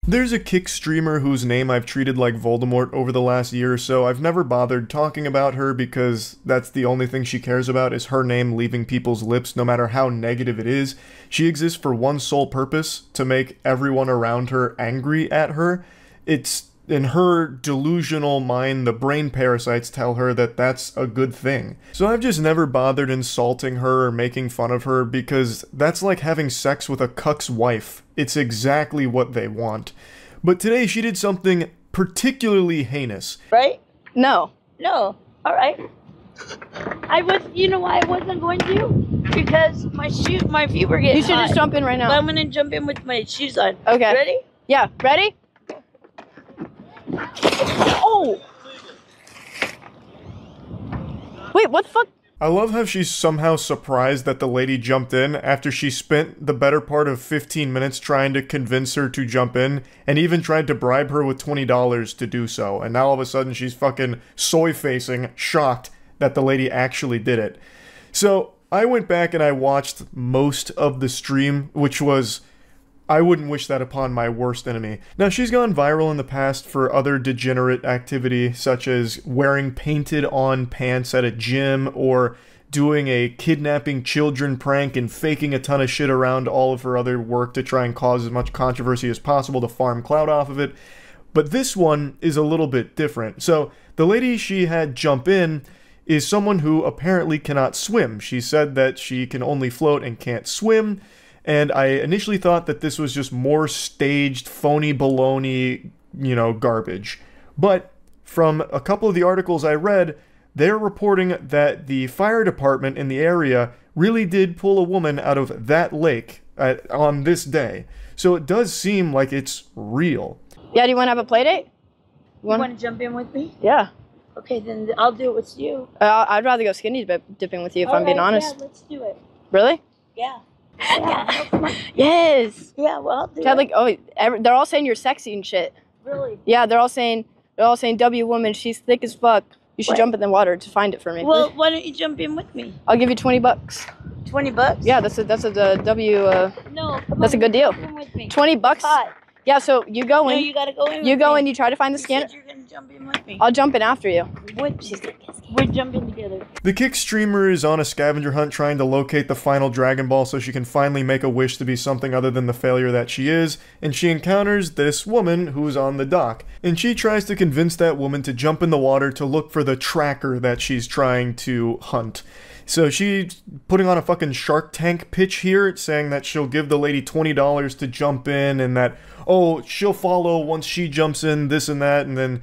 There's a Kick streamer whose name I've treated like Voldemort over the last year or so. I've never bothered talking about her because that's the only thing she cares about is her name leaving people's lips no matter how negative it is. She exists for one sole purpose, to make everyone around her angry at her. It's in her delusional mind, the brain parasites tell her that that's a good thing. So I've just never bothered insulting her or making fun of her because that's like having sex with a cuck's wife. It's exactly what they want. But today she did something particularly heinous. Right? No. No. All right. You know why I wasn't going to? Because my feet were getting You should hot. just jump in right now. But I'm gonna jump in with my shoes on. Okay. Ready? Yeah. Ready? Oh! Wait, what the fuck? I love how she's somehow surprised that the lady jumped in after she spent the better part of 15 minutes trying to convince her to jump in and even tried to bribe her with $20 to do so. And now all of a sudden she's fucking soy-facing, shocked that the lady actually did it. So I went back and I watched most of the stream, which was... I wouldn't wish that upon my worst enemy. Now, she's gone viral in the past for other degenerate activity, such as wearing painted-on pants at a gym, or doing a kidnapping children prank and faking a ton of shit around all of her other work to try and cause as much controversy as possible to farm clout off of it. But this one is a little bit different. So, the lady she had jump in is someone who apparently cannot swim. She said that she can only float and can't swim. And I initially thought that this was just more staged, phony baloney, garbage. But from a couple of the articles I read, they're reporting that the fire department in the area really did pull a woman out of that lake on this day. So it does seem like it's real. Yeah, do you want to have a play date? You want to jump in with me? Yeah. Okay, then I'll do it with you. I'd rather go skinny dipping with you, if I'm being honest. Yeah, let's do it. Really? Yeah. Yeah. Yes. Yeah, well, I'll do Chad, it. like, they're all saying you're sexy and shit. Really? Yeah, they're all saying W woman, she's thick as fuck. You should jump in the water to find it for me. Well, why don't you jump in with me? I'll give you $20. $20? Yeah, that's a W. No, that's a good deal. Jump in with me. $20. Hot. Yeah, so you go in. No, you gotta go in. You go in. You try to find the scanner. You're gonna jump in with me. I'll jump in after you. We're jumping together. The Kick streamer is on a scavenger hunt trying to locate the final Dragon Ball so she can finally make a wish to be something other than the failure that she is, and she encounters this woman who's on the dock. And she tries to convince that woman to jump in the water to look for the tracker that she's trying to hunt. So she's putting on a fucking Shark Tank pitch here, saying that she'll give the lady $20 to jump in, and that, oh, she'll follow once she jumps in, this and that, and then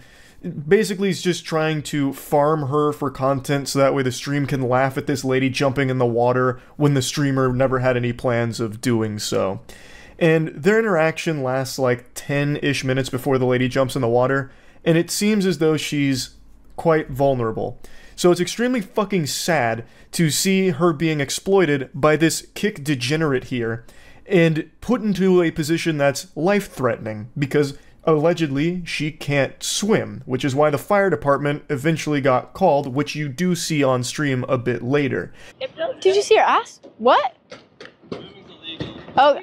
basically is just trying to farm her for content so that way the stream can laugh at this lady jumping in the water when the streamer never had any plans of doing so. And their interaction lasts like 10-ish minutes before the lady jumps in the water, and it seems as though she's quite vulnerable. So it's extremely fucking sad to see her being exploited by this Kick degenerate here and put into a position that's life-threatening because allegedly she can't swim, which is why the fire department eventually got called, which you do see on stream a bit later. Did you see her ass? What? Oh,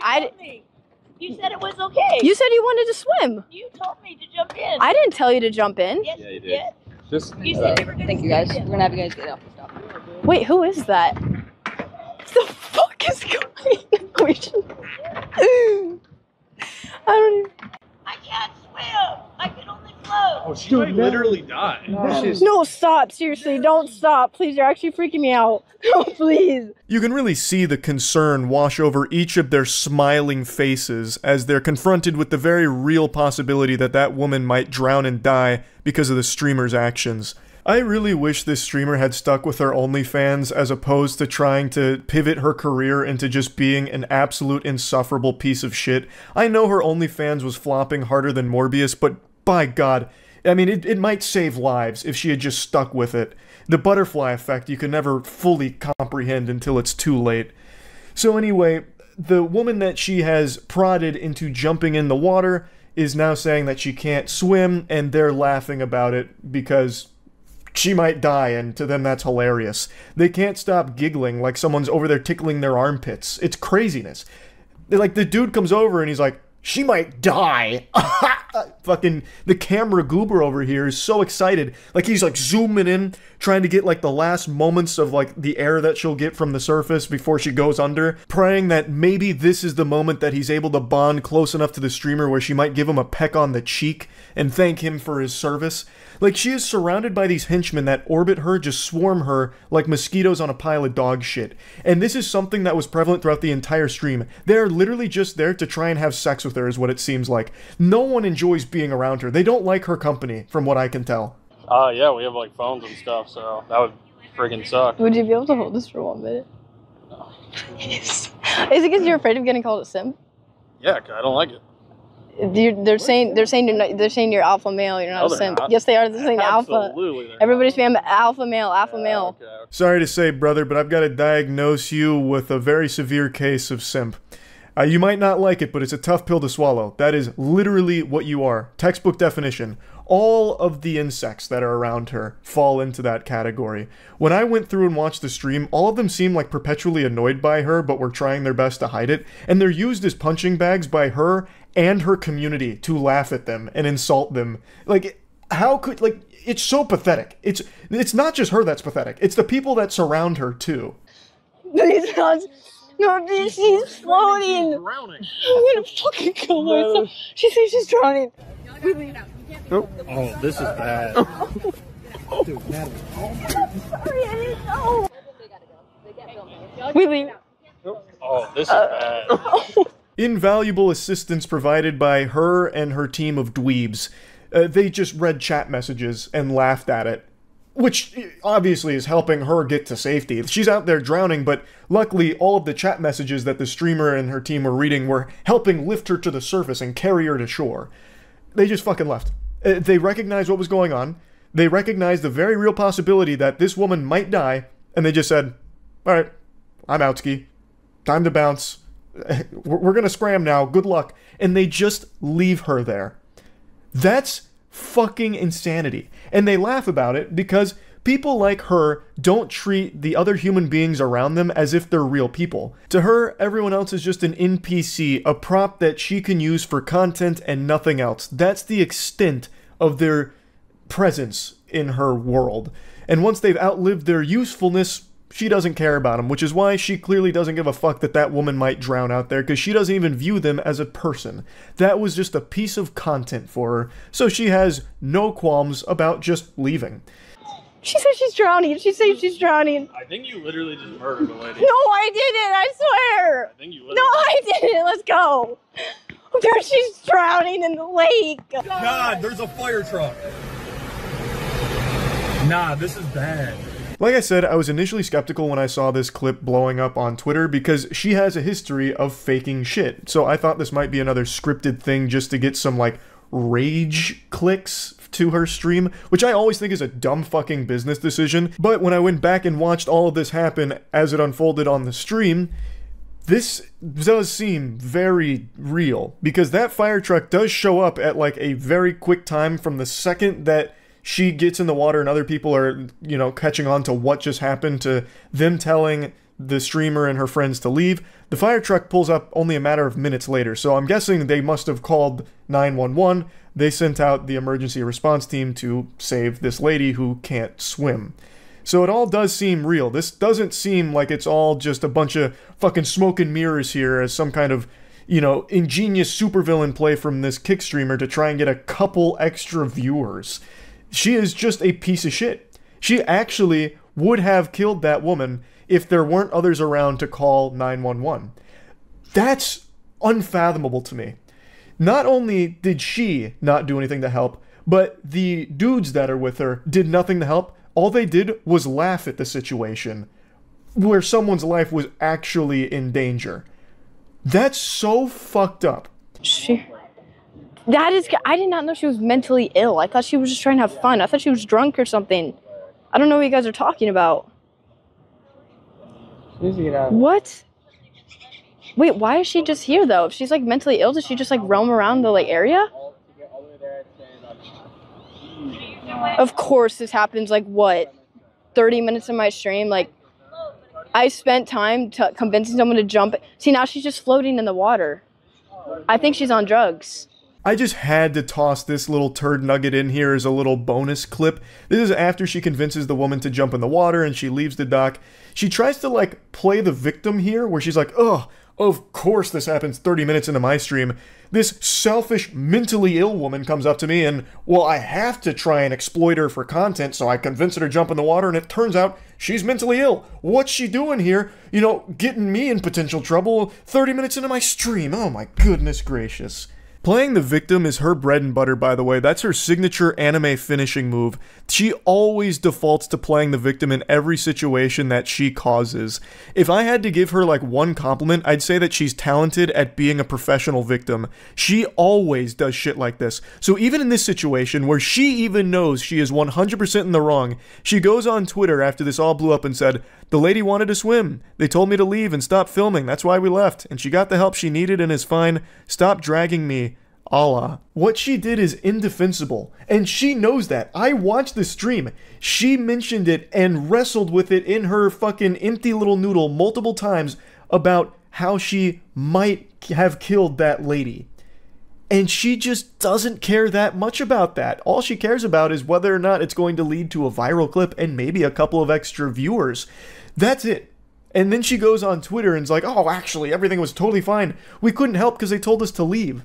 You said it was okay. You said you wanted to swim. You told me to jump in. I didn't tell you to jump in. Yes, Yeah, you did. did. Just You said you were gonna Thank you guys. We're gonna have you guys get off the stop. Wait, who is that? What the fuck is going on? We should... I don't even... I can't swim. I can only float. Oh, she might literally die. No, stop. Seriously, don't stop. Please, you're actually freaking me out. No, please. You can really see the concern wash over each of their smiling faces as they're confronted with the very real possibility that that woman might drown and die because of the streamer's actions. I really wish this streamer had stuck with her OnlyFans as opposed to trying to pivot her career into just being an absolute insufferable piece of shit. I know her OnlyFans was flopping harder than Morbius, but by God, I mean, it might save lives if she had just stuck with it. The butterfly effect you can never fully comprehend until it's too late. So anyway, the woman that she has prodded into jumping in the water is now saying that she can't swim, and they're laughing about it because she might die, and to them that's hilarious. They can't stop giggling like someone's over there tickling their armpits. It's craziness. Like, the dude comes over and he's like, She might die. Fucking the camera goober over here is so excited. Like he's like zooming in, trying to get like the last moments of like the air that she'll get from the surface before she goes under, praying that maybe this is the moment that he's able to bond close enough to the streamer where she might give him a peck on the cheek and thank him for his service. Like she is surrounded by these henchmen that orbit her, just swarm her like mosquitoes on a pile of dog shit. And this is something that was prevalent throughout the entire stream. They're literally just there to try and have sex with her is what it seems like. No one enjoys being around her. They don't like her company, from what I can tell. Yeah, we have like phones and stuff, so that would freaking suck. Would you be able to hold this for 1 minute? No. Is it because you're afraid of getting called a simp? Yeah, 'cause I don't like it. They're saying you're alpha male. You're not a simp. Not. Yes, they are. They're saying alpha. Absolutely. Everybody's saying alpha male, alpha male. Okay. Sorry to say, brother, but I've got to diagnose you with a very severe case of simp. You might not like it, but it's a tough pill to swallow. That is literally what you are. Textbook definition. All of the insects that are around her fall into that category. When I went through and watched the stream, all of them seemed like perpetually annoyed by her, but were trying their best to hide it. And they're used as punching bags by her and her community to laugh at them and insult them. Like, how could, like, it's so pathetic. It's not just her that's pathetic. It's the people that surround her, too. Please, God. No, she's floating. Drowning. I'm gonna fucking kill myself. She says she's drowning. Oh, this is bad. Dude, Natalie. Sorry, I didn't know. We leave. Oh, this is bad. Invaluable assistance provided by her and her team of dweebs. They just read chat messages and laughed at it. Which obviously is helping her get to safety. She's out there drowning, but luckily all of the chat messages that the streamer and her team were reading were helping lift her to the surface and carry her to shore. They just fucking left. They recognized what was going on. They recognized the very real possibility that this woman might die, and they just said, alright, I'm out, ski. Time to bounce. We're gonna scram now. Good luck. And they just leave her there. That's fucking insanity. And they laugh about it because people like her don't treat the other human beings around them as if they're real people. To her, everyone else is just an NPC, a prop that she can use for content and nothing else. That's the extent of their presence in her world. And once they've outlived their usefulness, she doesn't care about them, which is why she clearly doesn't give a fuck that that woman might drown out there, because she doesn't even view them as a person. That was just a piece of content for her, so she has no qualms about just leaving. She says she's drowning. She says she's drowning. I think you literally just murdered a lady. No, I didn't. I swear. I think you literally. No, I didn't. Let's go. There, she's drowning in the lake. God, there's a fire truck. Nah, this is bad. Like I said, I was initially skeptical when I saw this clip blowing up on Twitter because she has a history of faking shit. So I thought this might be another scripted thing just to get some, like, rage clicks to her stream, which I always think is a dumb fucking business decision. But when I went back and watched all of this happen as it unfolded on the stream, this does seem very real, because that fire truck does show up at, like, a very quick time from the second that she gets in the water and other people are, you know, catching on to what just happened, to them telling the streamer and her friends to leave. The fire truck pulls up only a matter of minutes later, so I'm guessing they must have called 911. They sent out the emergency response team to save this lady who can't swim. So it all does seem real. This doesn't seem like it's all just a bunch of fucking smoke and mirrors here as some kind of, you know, ingenious supervillain play from this kick streamer to try and get a couple extra viewers. She is just a piece of shit. She actually would have killed that woman if there weren't others around to call 911. That's unfathomable to me. Not only did she not do anything to help, but the dudes that are with her did nothing to help. All they did was laugh at the situation where someone's life was actually in danger. That's so fucked up. That is, I did not know she was mentally ill. I thought she was just trying to have fun. I thought she was drunk or something. I don't know what you guys are talking about. What? Wait, why is she just here though? If she's like mentally ill, does she just like roam around the like area? Of course this happens like what? 30 minutes of my stream? Like, I spent time convincing someone to jump. See, now she's just floating in the water. I think she's on drugs. I just had to toss this little turd nugget in here as a little bonus clip. This is after she convinces the woman to jump in the water and she leaves the dock. She tries to, like, play the victim here, where she's like, "Ugh, of course this happens 30 minutes into my stream. This selfish, mentally ill woman comes up to me and, well, I have to try and exploit her for content, so I convince her to jump in the water, and it turns out she's mentally ill. What's she doing here? You know, getting me in potential trouble 30 minutes into my stream. Oh my goodness gracious." Playing the victim is her bread and butter, by the way. That's her signature anime finishing move. She always defaults to playing the victim in every situation that she causes. If I had to give her like one compliment, I'd say that she's talented at being a professional victim. She always does shit like this. So even in this situation, where she even knows she is 100% in the wrong, she goes on Twitter after this all blew up and said, "The lady wanted to swim. They told me to leave and stop filming. That's why we left. And she got the help she needed and is fine. Stop dragging me. Allah." What she did is indefensible, and she knows that. I watched the stream. She mentioned it and wrestled with it in her fucking empty little noodle multiple times about how she might have killed that lady. And she just doesn't care that much about that. All she cares about is whether or not it's going to lead to a viral clip and maybe a couple of extra viewers. That's it. And then she goes on Twitter and is like, "Oh, actually, everything was totally fine. We couldn't help because they told us to leave."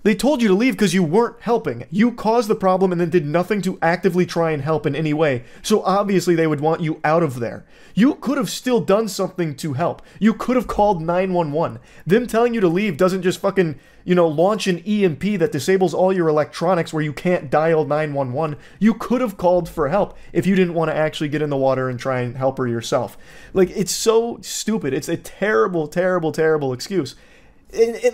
They told you to leave because you weren't helping. You caused the problem and then did nothing to actively try and help in any way. So obviously they would want you out of there. You could have still done something to help. You could have called 911. Them telling you to leave doesn't just fucking, you know, launch an EMP that disables all your electronics where you can't dial 911. You could have called for help if you didn't want to actually get in the water and try and help her yourself. Like, it's so stupid. It's a terrible, terrible, terrible excuse.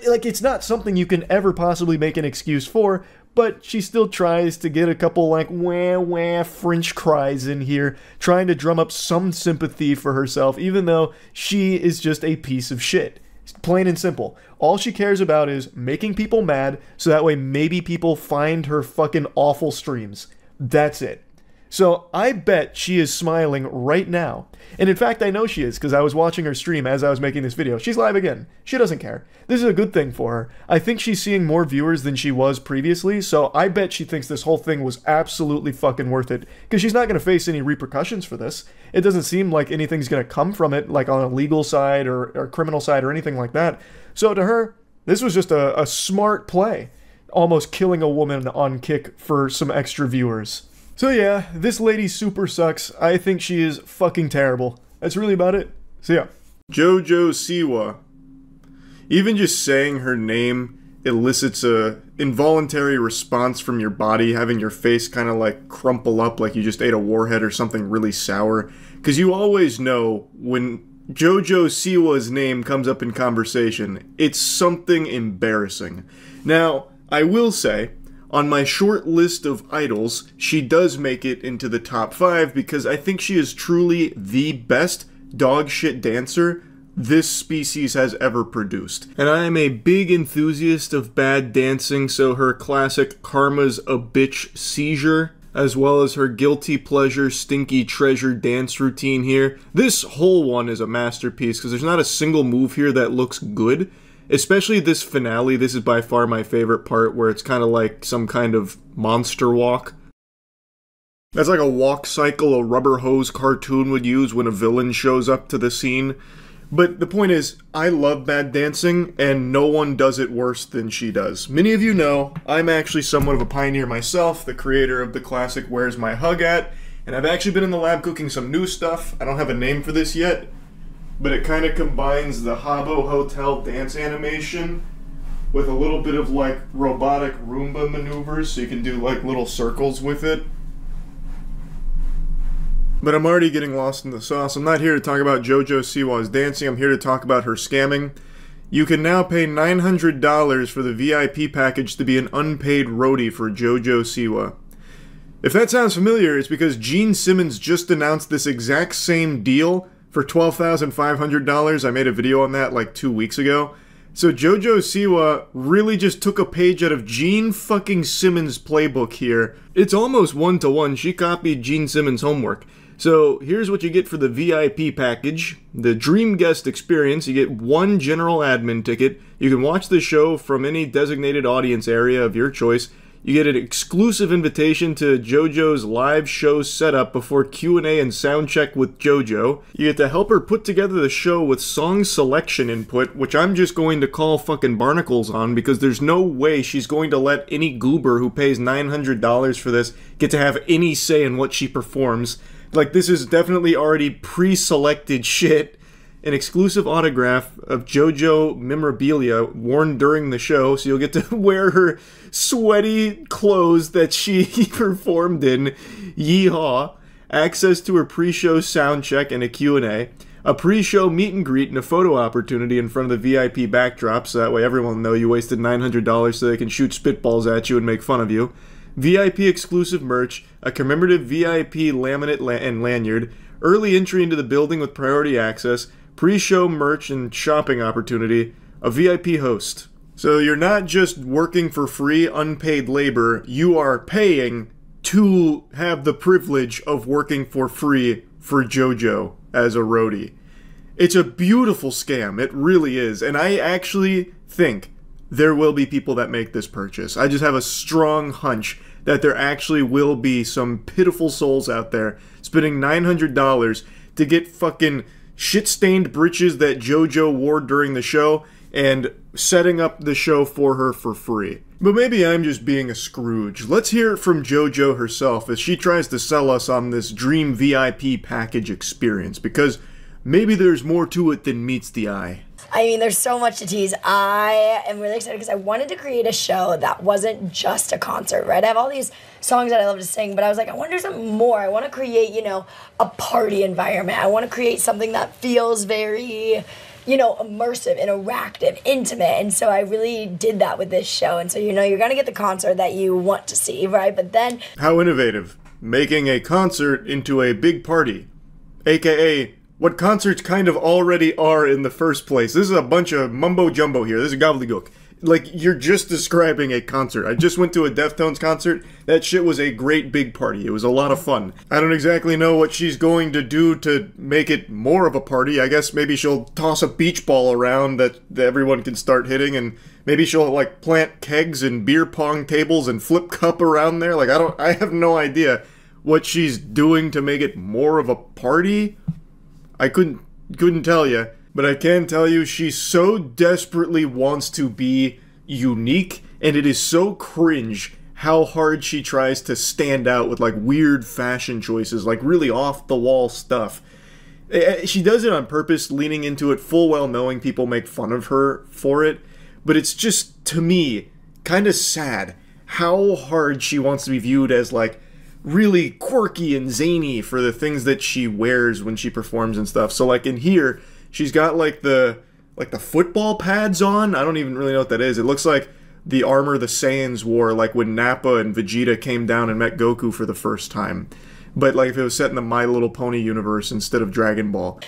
Like, it's not something you can ever possibly make an excuse for, but she still tries to get a couple, like, wah French cries in here, trying to drum up some sympathy for herself, even though she is just a piece of shit. Plain and simple. All she cares about is making people mad, so that way maybe people find her fucking awful streams. That's it. So I bet she is smiling right now. And in fact, I know she is, because I was watching her stream as I was making this video. She's live again. She doesn't care. This is a good thing for her. I think she's seeing more viewers than she was previously, so I bet she thinks this whole thing was absolutely fucking worth it, because she's not going to face any repercussions for this. It doesn't seem like anything's going to come from it, like on a legal side or criminal side or anything like that. So to her, this was just a smart play. Almost killing a woman on Kick for some extra viewers. So yeah, this lady super sucks. I think she is fucking terrible. That's really about it. So yeah. JoJo Siwa. Even just saying her name elicits a involuntary response from your body, having your face kind of like crumple up like you just ate a warhead or something really sour. Because you always know when JoJo Siwa's name comes up in conversation, it's something embarrassing. Now, I will say, on my short list of idols, she does make it into the top 5 because I think she is truly the best dogshit dancer this species has ever produced. And I am a big enthusiast of bad dancing, so her classic Karma's a Bitch Seizure, as well as her guilty pleasure stinky treasure dance routine here. This whole one is a masterpiece because there's not a single move here that looks good. Especially this finale, this is by far my favorite part, where it's kind of like some kind of monster walk. That's like a walk cycle a rubber hose cartoon would use when a villain shows up to the scene. But the point is, I love bad dancing, and no one does it worse than she does. Many of you know, I'm actually somewhat of a pioneer myself, the creator of the classic Where's My Hug At? And I've actually been in the lab cooking some new stuff. I don't have a name for this yet, but it kind of combines the Habbo Hotel dance animation with a little bit of like robotic Roomba maneuvers, so you can do like little circles with it. But I'm already getting lost in the sauce. I'm not here to talk about JoJo Siwa's dancing, I'm here to talk about her scamming. You can now pay $900 for the VIP package to be an unpaid roadie for JoJo Siwa. If that sounds familiar, it's because Gene Simmons just announced this exact same deal for $12,500. I made a video on that like 2 weeks ago. So JoJo Siwa really just took a page out of Gene fucking Simmons' playbook here. It's almost one-to-one. She copied Gene Simmons' homework. So here's what you get for the VIP package. The Dream Guest Experience, you get 1 general admin ticket. You can watch the show from any designated audience area of your choice. You get an exclusive invitation to JoJo's live show setup before Q&A and soundcheck with JoJo. You get to help her put together the show with song selection input, which I'm just going to call fucking barnacles on because there's no way she's going to let any goober who pays $900 for this get to have any say in what she performs. Like, this is definitely already pre-selected shit. An exclusive autograph of JoJo memorabilia worn during the show, so you'll get to wear her sweaty clothes that she performed in. Yeehaw. Access to her pre-show sound check and a Q&A. A pre-show meet and greet and a photo opportunity in front of the VIP backdrop, so that way everyone will know you wasted $900 so they can shoot spitballs at you and make fun of you. VIP exclusive merch, a commemorative VIP laminate and lanyard, early entry into the building with priority access, pre-show merch and shopping opportunity, a VIP host. So you're not just working for free, unpaid labor, you are paying to have the privilege of working for free for JoJo as a roadie. It's a beautiful scam, it really is, and I actually think there will be people that make this purchase. I just have a strong hunch that there actually will be some pitiful souls out there spending $900 to get fucking shit-stained breeches that JoJo wore during the show and setting up the show for her for free. But maybe I'm just being a Scrooge. Let's hear it from JoJo herself as she tries to sell us on this Dream VIP package experience, because maybe there's more to it than meets the eye. I mean, there's so much to tease. I am really excited because I wanted to create a show that wasn't just a concert, right? I have all these songs that I love to sing, but I was like, I want to do something more. I want to create, you know, a party environment. I want to create something that feels very, you know, immersive, interactive, intimate. And so I really did that with this show. And so, you know, you're going to get the concert that you want to see, right? But then... How innovative. Making a concert into a big party. AKA... what concerts kind of already are in the first place. This is a bunch of mumbo-jumbo here. This is gobbledygook. Like, you're just describing a concert. I just went to a Deftones concert. That shit was a great big party. It was a lot of fun. I don't exactly know what she's going to do to make it more of a party. I guess maybe she'll toss a beach ball around that everyone can start hitting, and maybe she'll, like, plant kegs and beer pong tables and flip cup around there. Like, I have no idea what she's doing to make it more of a party. I couldn't tell you, but I can tell you she so desperately wants to be unique, and it is so cringe how hard she tries to stand out with like weird fashion choices, like really off-the-wall stuff. She does it on purpose, leaning into it full well knowing people make fun of her for it, but it's just, to me, kind of sad how hard she wants to be viewed as like really quirky and zany for the things that she wears when she performs and stuff. So like in here, she's got like the football pads on. I don't even really know what that is. It looks like the armor the Saiyans wore like when Nappa and Vegeta came down and met Goku for the first time. But like if it was set in the My Little Pony universe instead of Dragon Ball.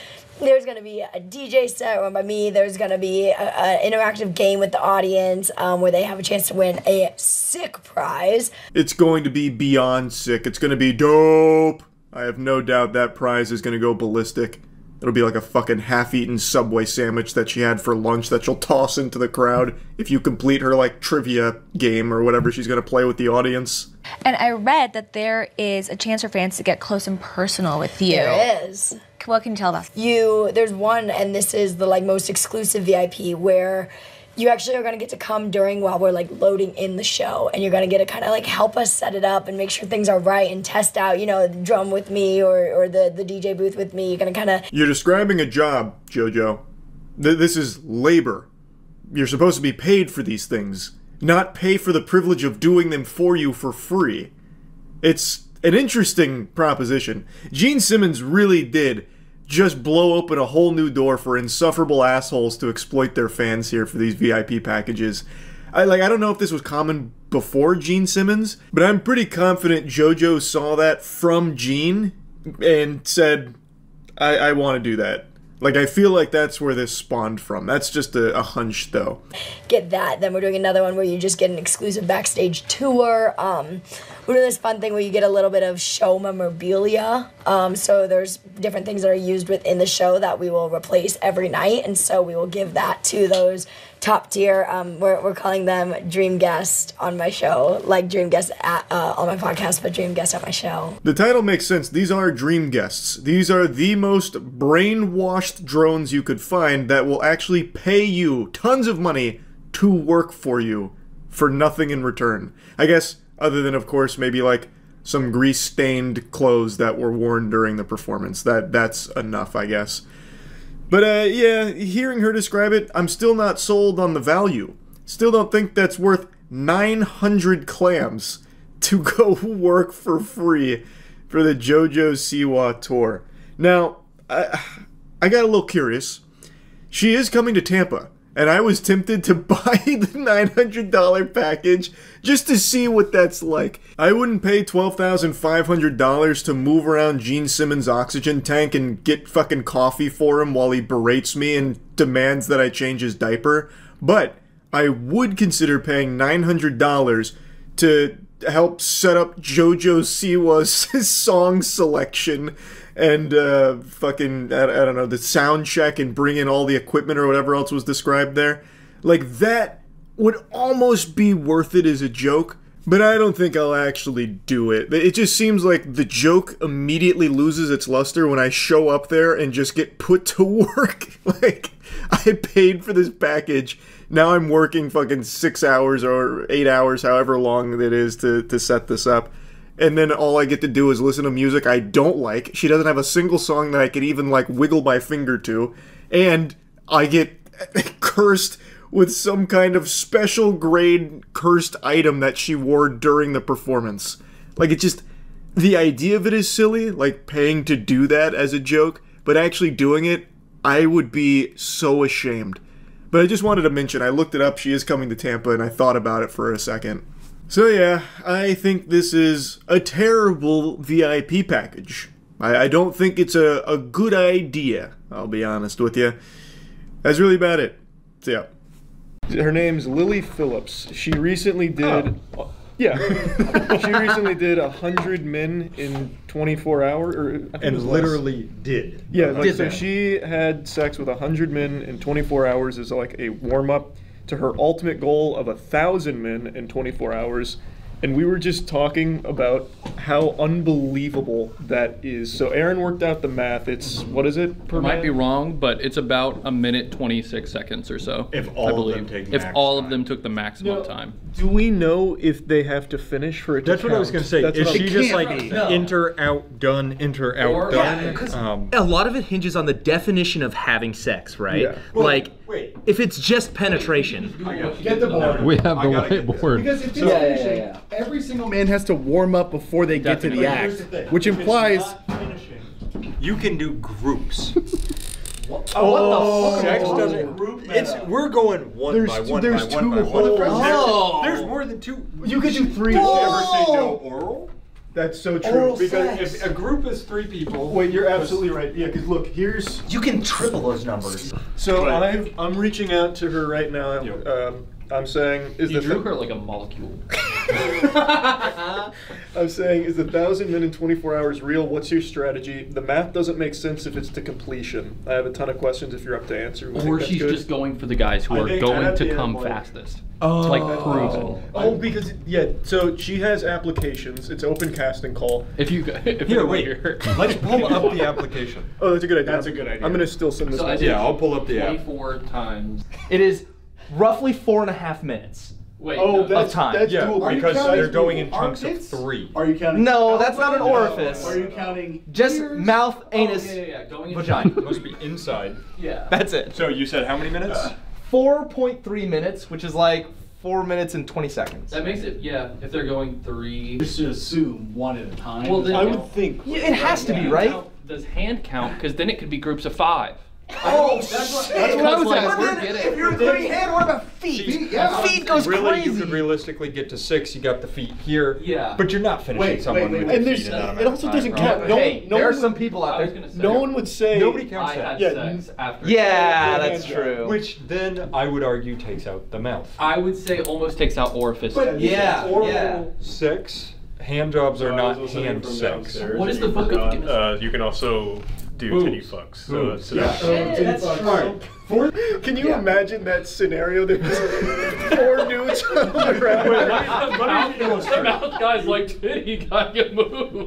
There's going to be a DJ set run by me. There's going to be an interactive game with the audience where they have a chance to win a sick prize. It's going to be beyond sick. It's going to be dope. I have no doubt that prize is going to go ballistic. It'll be like a fucking half-eaten Subway sandwich that she had for lunch that she'll toss into the crowd if you complete her, like, trivia game or whatever she's going to play with the audience. And I read that there is a chance for fans to get close and personal with you. There is. What can you tell us? There's one, and this is the, like, most exclusive VIP, where you actually are going to get to come during while we're, like, loading in the show, and you're going to get to kind of, like, help us set it up and make sure things are right and test out, you know, the drum with me or the DJ booth with me. You're going to kind of... You're describing a job, JoJo. This is labor. You're supposed to be paid for these things, not pay for the privilege of doing them for you for free. It's an interesting proposition. Gene Simmons really did just blow open a whole new door for insufferable assholes to exploit their fans here for these VIP packages. I don't know if this was common before Gene Simmons, but I'm pretty confident JoJo saw that from Gene and said, I want to do that. Like, I feel like that's where this spawned from. That's just a hunch, though. Get that. Then we're doing another one where you just get an exclusive backstage tour. We're doing this fun thing where you get a little bit of show memorabilia. So there's different things that are used within the show that we will replace every night. And so we will give that to those top tier. We're calling them dream guests on my show. Like dream guests on my podcast, but dream guests at my show. The title makes sense. These are dream guests. These are the most brainwashed drones you could find that will actually pay you tons of money to work for you for nothing in return. I guess, other than, of course, maybe like some grease-stained clothes that were worn during the performance. That's enough, I guess. But, yeah, hearing her describe it, I'm still not sold on the value. Still don't think that's worth 900 clams to go work for free for the JoJo Siwa tour. Now, I got a little curious. She is coming to Tampa, and I was tempted to buy the $900 package just to see what that's like. I wouldn't pay $12,500 to move around Gene Simmons' oxygen tank and get fucking coffee for him while he berates me and demands that I change his diaper, but I would consider paying $900 to help set up JoJo Siwa's song selection and fucking, I don't know, the sound check and bring in all the equipment or whatever else was described there. Like, that would almost be worth it as a joke, but I don't think I'll actually do it. It just seems like the joke immediately loses its luster when I show up there and just get put to work. Like, I paid for this package. Now I'm working fucking 6 hours or 8 hours, however long it is to set this up. And then all I get to do is listen to music I don't like. She doesn't have a single song that I could even, like, wiggle my finger to. And I get cursed with some kind of special grade cursed item that she wore during the performance. Like, it just... The idea of it is silly, like paying to do that as a joke. But actually doing it, I would be so ashamed. But I just wanted to mention, I looked it up, she is coming to Tampa, and I thought about it for a second. So yeah, I think this is a terrible VIP package. I don't think it's a good idea, I'll be honest with you. That's really about it. So yeah. Her name's Lily Phillips. She recently did... Yeah. She recently did 100 men in 24 hours. And literally did. Yeah, like, so she had sex with 100 men in 24 hours as like a warm-up to her ultimate goal of 1,000 men in 24 hours. And we were just talking about how unbelievable that is. So Aaron worked out the math. It's, what is it per Might be wrong, but it's about 1 minute 26 seconds or so. If all of them take max If all of them took the maximum time. Do we know if they have to finish for it to That's what I was going to say. Is she just like enter, out, done, enter, out, done? A lot of it hinges on the definition of having sex, right? Yeah. Like, if it's just penetration. Get the board. We have the whiteboard. Because if it's every single man has to warm up before they get to the act, which implies you can do groups. What the fuck? Sex doesn't. We're going one by one. There's more than two. You could do three. Did you ever say no oral? That's so true. Because if a group is 3 people. Wait, you're absolutely right. Yeah, because look, here's. You can triple those numbers. So I'm reaching out to her right now. I'm saying, you drew her like a molecule. I'm saying, is 1,000 men in 24 hours real? What's your strategy? The math doesn't make sense if it's to completion. I have a ton of questions if you're up to answer. Or she's just going for the guys who are going to come fastest. Oh. It's like proven. Oh, because, so she has applications. It's open casting call. Let's pull up the application. Oh, that's a good idea. That's a good idea. I'm going to still send this message. Yeah, I'll pull up the app. 24 times. It is roughly 4.5 minutes. Wait, of time. That's doable. Because they're going in chunks of 3. Are you counting? No, that's not an orifice. Are you counting? Just mouth, anus, vagina. It must be inside. Yeah. That's it. So you said how many minutes? 4.3 minutes, which is like 4 minutes and 20 seconds. That makes it, if they're going 3. Just to assume one at a time. Well, then I would think. Yeah, it has to be, right? Does hand count? Because then it could be groups of 5. Oh, that's what I was asking. If you're putting hand, what about feet? Feet goes really, crazy. You could realistically get to 6. You got the feet here. Yeah. But you're not finishing someone with And the there's, feet in that amount it of also time, doesn't bro. count. Hey, No there are one, some people out there. no one would say. Nobody counts I that. had sex after. Yeah, that's true. Which then I would argue takes out the mouth. I would say almost takes out orifice. But yeah, oral sex, hand jobs are not hand sex. What is the book of? You can also do titty fucks. So That's true. Can you imagine that scenario? There's 4 dudes on the ground. The mouth guy's like titty guy, you move.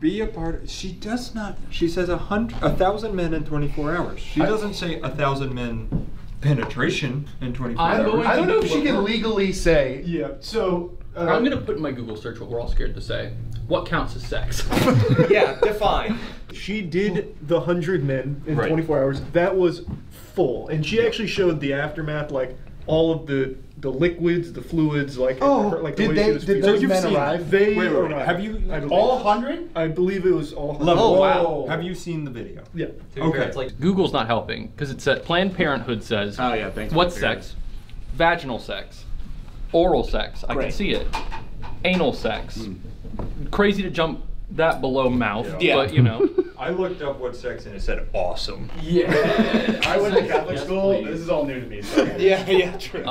Be a part. She does not. She says 1,000 men in 24 hours. She doesn't say 1,000 men penetration in 24 hours. I don't know if she can legally say. Yeah. So I'm gonna put in my Google search what we're all scared to say. What counts as sex? Yeah, define. she did the 100 men in Right. 24 hours. That was full, and she actually showed the aftermath, like all of the liquids, the fluids, like like the did way they? she was Did feeling. those men arrive? They Wait. arrived. Have you All 100? I believe it was all. Oh wow. Have you seen the video? Yeah. Okay. It's like Google's not helping because it said Planned Parenthood says. Oh yeah, thanks. What's sex? Vaginal sex, oral sex. I can see it. Anal sex. Crazy to jump that below mouth, but you know. I looked up what sex and it said awesome. Yeah. I went to Catholic school. This is all new to me. So. Yeah, true.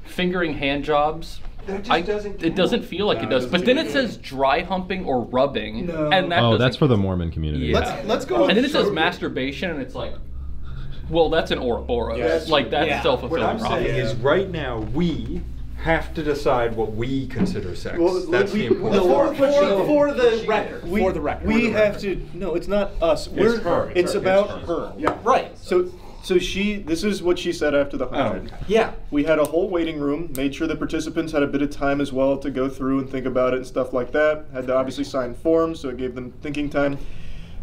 Fingering hand jobs. That just doesn't. It doesn't feel like it does, but then it says dry humping or rubbing, and that. Oh, doesn't- that's for the Mormon community. Yeah. Let's go. And then it says masturbation, and it's like, well, that's an Ouroboros. Yes. Like that's Yeah. self-fulfilling What I'm prophecy. saying is, right now we have to decide what we consider sex. Well, That's the important. For the record. For the record. We have to. No, it's not us. We're her. It's about her. Yeah. Right. So she. This is what she said after the 100. Yeah. We had a whole waiting room. Made sure the participants had a bit of time as well to go through and think about it and stuff like that. Had to obviously sign forms, so it gave them thinking time.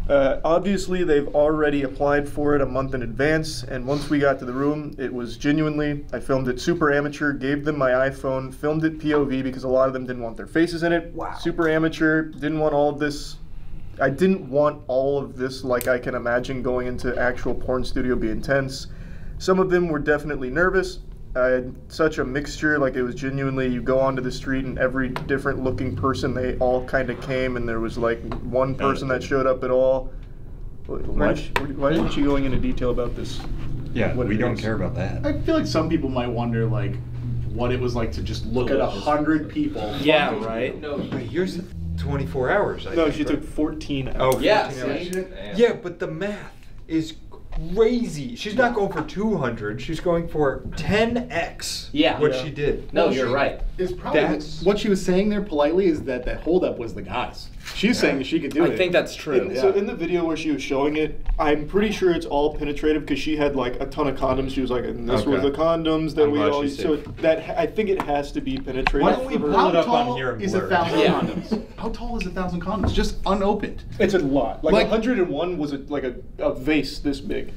Obviously, they've already applied for it a month in advance, and once we got to the room, it was genuinely, I filmed it super amateur, gave them my iPhone, filmed it POV because a lot of them didn't want their faces in it. Wow. Super amateur, didn't want all of this. I didn't want all of this, like I can imagine going into actual porn studio be intense. Some of them were definitely nervous. I had such a mixture, like it was genuinely, you go onto the street and every different looking person, they all kind of came, and there was like one person that showed up at all. Why isn't she going into detail about this? Yeah, what we it don't is? care about that. I feel like some people might wonder, like, what it was like to just look at 100 people. Yeah, right? But here's 24 hours. I No, think, she right? took 14 hours. Oh, 14 Yeah, hours. Yeah, but the math is crazy. She's not going for 200. She's going for 10x. Yeah. What Yeah. she did. No, you're right. Is probably That's- what she was saying there politely is that the holdup was the guys. She's saying she could do it. I think that's true. So in the video where she was showing it, I'm pretty sure it's all penetrative because she had like a ton of condoms. She was like, and this was the condoms that I'm we glad all she used. So that I think it has to be penetrative. Why don't we pull How it up tall on here and is blur it? 1,000 Yeah. condoms? How tall is 1,000 condoms? Just unopened. It's a lot. Like Like- 101 was like a vase this big.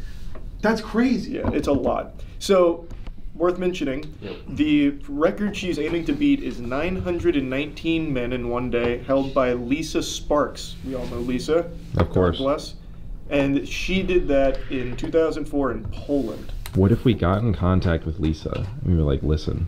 That's crazy. Yeah, it's a lot. So, worth mentioning, the record she's aiming to beat is 919 men in one day, held by Lisa Sparks. We all know Lisa. Of course. God bless. And she did that in 2004 in Poland. What if we got in contact with Lisa and we were like, listen,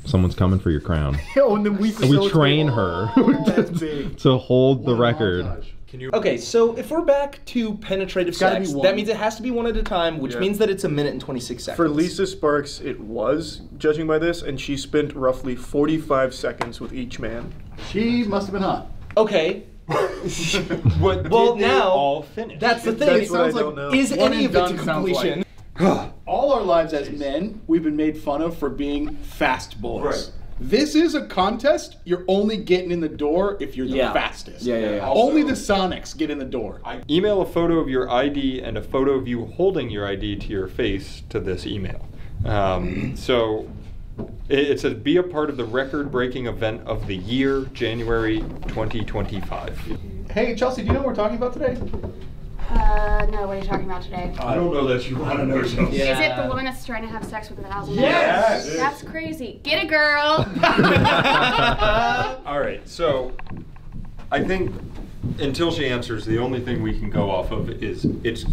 someone's coming for your crown. Oh, and then we train her That's big. to hold the record. Okay, so if we're back to penetrative gotta sex, be one. that means it has to be one at a time, which Yeah. means that it's a minute and 26 seconds. For Lisa Sparks, it was, judging by this, and she spent roughly 45 seconds with each man. She must have been hot. Okay. What Well, did they now, all finish? that's the thing. That's It what I sounds don't like, know. is One any and of it to done sounds completion? All our lives as men, we've been made fun of for being fast boys. Right. This is a contest. You're only getting in the door if you're the Yeah. fastest. Yeah. Only the Sonics get in the door. Email a photo of your ID and a photo of you holding your ID to your face to this email. So it says, be a part of the record-breaking event of the year, January 2025. Hey, Chelsea, do you know what we're talking about today? No, what are you talking about today? I don't know that you want to know, Chelsea. Is it the woman that's trying to have sex with 1,000 men? Yes! That's crazy. Get it, girl! All right, so I think until she answers, the only thing we can go off of is it's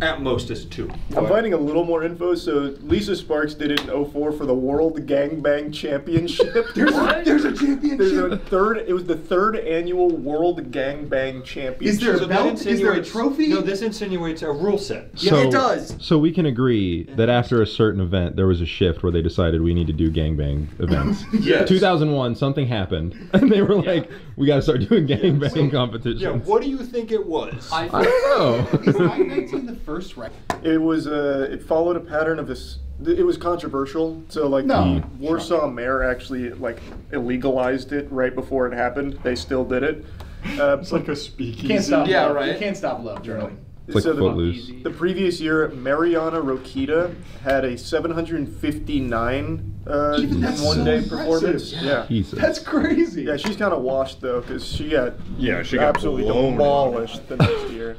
at most is 2. I'm finding a little more info. So Lisa Sparks did it in 2004 for the World Gangbang Championship. There's a championship. It was the 3rd annual World Gangbang Championship. Is there a belt? Is there a trophy? No, this insinuates a rule set. So, it does. So we can agree that after a certain event, there was a shift where they decided we need to do gangbang events. Yes. 2001, something happened, and they were like, we got to start doing gangbang competitions. Yeah, what do you think it was? I don't know. Is 919 the first record? It was. It followed a pattern of this. It was controversial. So like the Warsaw mayor actually like illegalized it right before it happened. They still did it. It's like a speakeasy. Can't stop. Yeah, love. right. You can't stop love, Charlie. It's like so Footloose. the previous year, Mariana Rokita had a 759 Even that's so one-day impressive. performance. Yeah. Jesus. That's crazy. Yeah, she's kind of washed though, because she got got absolutely blown. demolished the next year.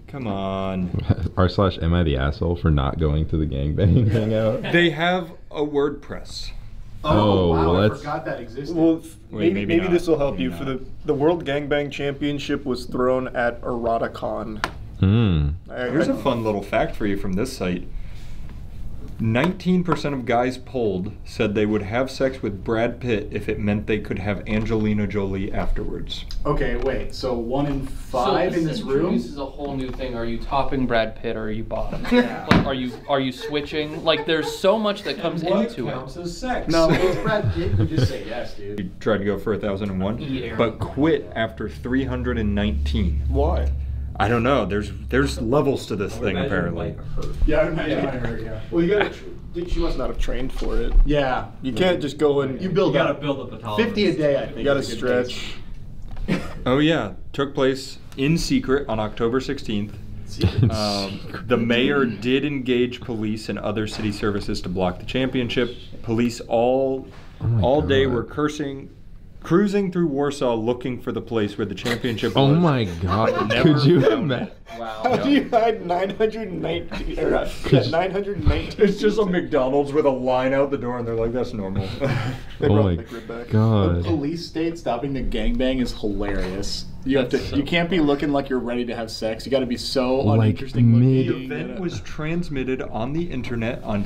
Come on. R/am I the asshole for not going to the gangbang hangout? They have a WordPress. Oh, wow, well, I that's- forgot that existed. Well, Wait, maybe not. this will help you. Maybe For not. the World Gangbang Championship was thrown at Eroticon. Here's a fun little fact for you from this site. 19% of guys polled said they would have sex with Brad Pitt if it meant they could have Angelina Jolie afterwards. Okay, wait. So 1 in 5 in this room? This is a whole new thing. Are you topping Brad Pitt or are you bottom? Like, are you switching? Like, there's so much that comes into it. As sex? No, it's Brad Pitt. You just say yes, dude. You tried to go for 1,001, Yeah. but quit after 319. Why? I don't know. There's levels to this thing apparently. Yeah, I imagine I heard, yeah. Well, you gotta. She must not have trained for it. Yeah. You can't just go and. You build gotta up. build up the tolerance. 50 a day, I think. You gotta is a good stretch. Oh yeah, took place in secret on October 16th. The mayor did engage police and other city services to block the championship. Police all day were cruising through Warsaw looking for the place where the championship was. Oh my god. Never Could you found imagine? How do you hide 919? 919. It's just a McDonald's with a line out the door, and they're like, "That's normal." They Oh brought my the grid back. The god. police state stopping the gangbang is hilarious. You have to. That's so You can't be looking like you're ready to have sex. You got to be so Like uninteresting mid- looking. The event was transmitted on the internet on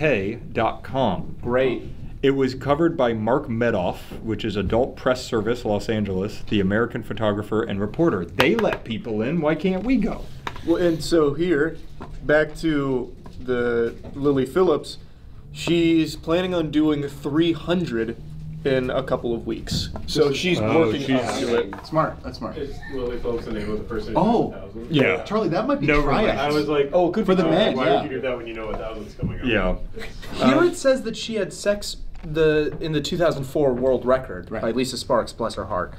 sexrecord.com. Great. It was covered by Mark Medoff, which is Adult Press Service, Los Angeles, the American photographer and reporter. They let people in. Why can't we go? Well, and so here, back to the Lily Phillips, she's planning on doing 300 in a couple of weeks. So she's working up to it. Smart. That's smart. Is Lily Phillips the name of the person? Oh. 1,000? Yeah. Charlie, that might be No triads. relation. I was like, Oh, good For the men, why yeah. would you do that when you know 1,000's coming up? Yeah. Here it says that she had sex in the 2004 world record by Lisa Sparks, bless her heart.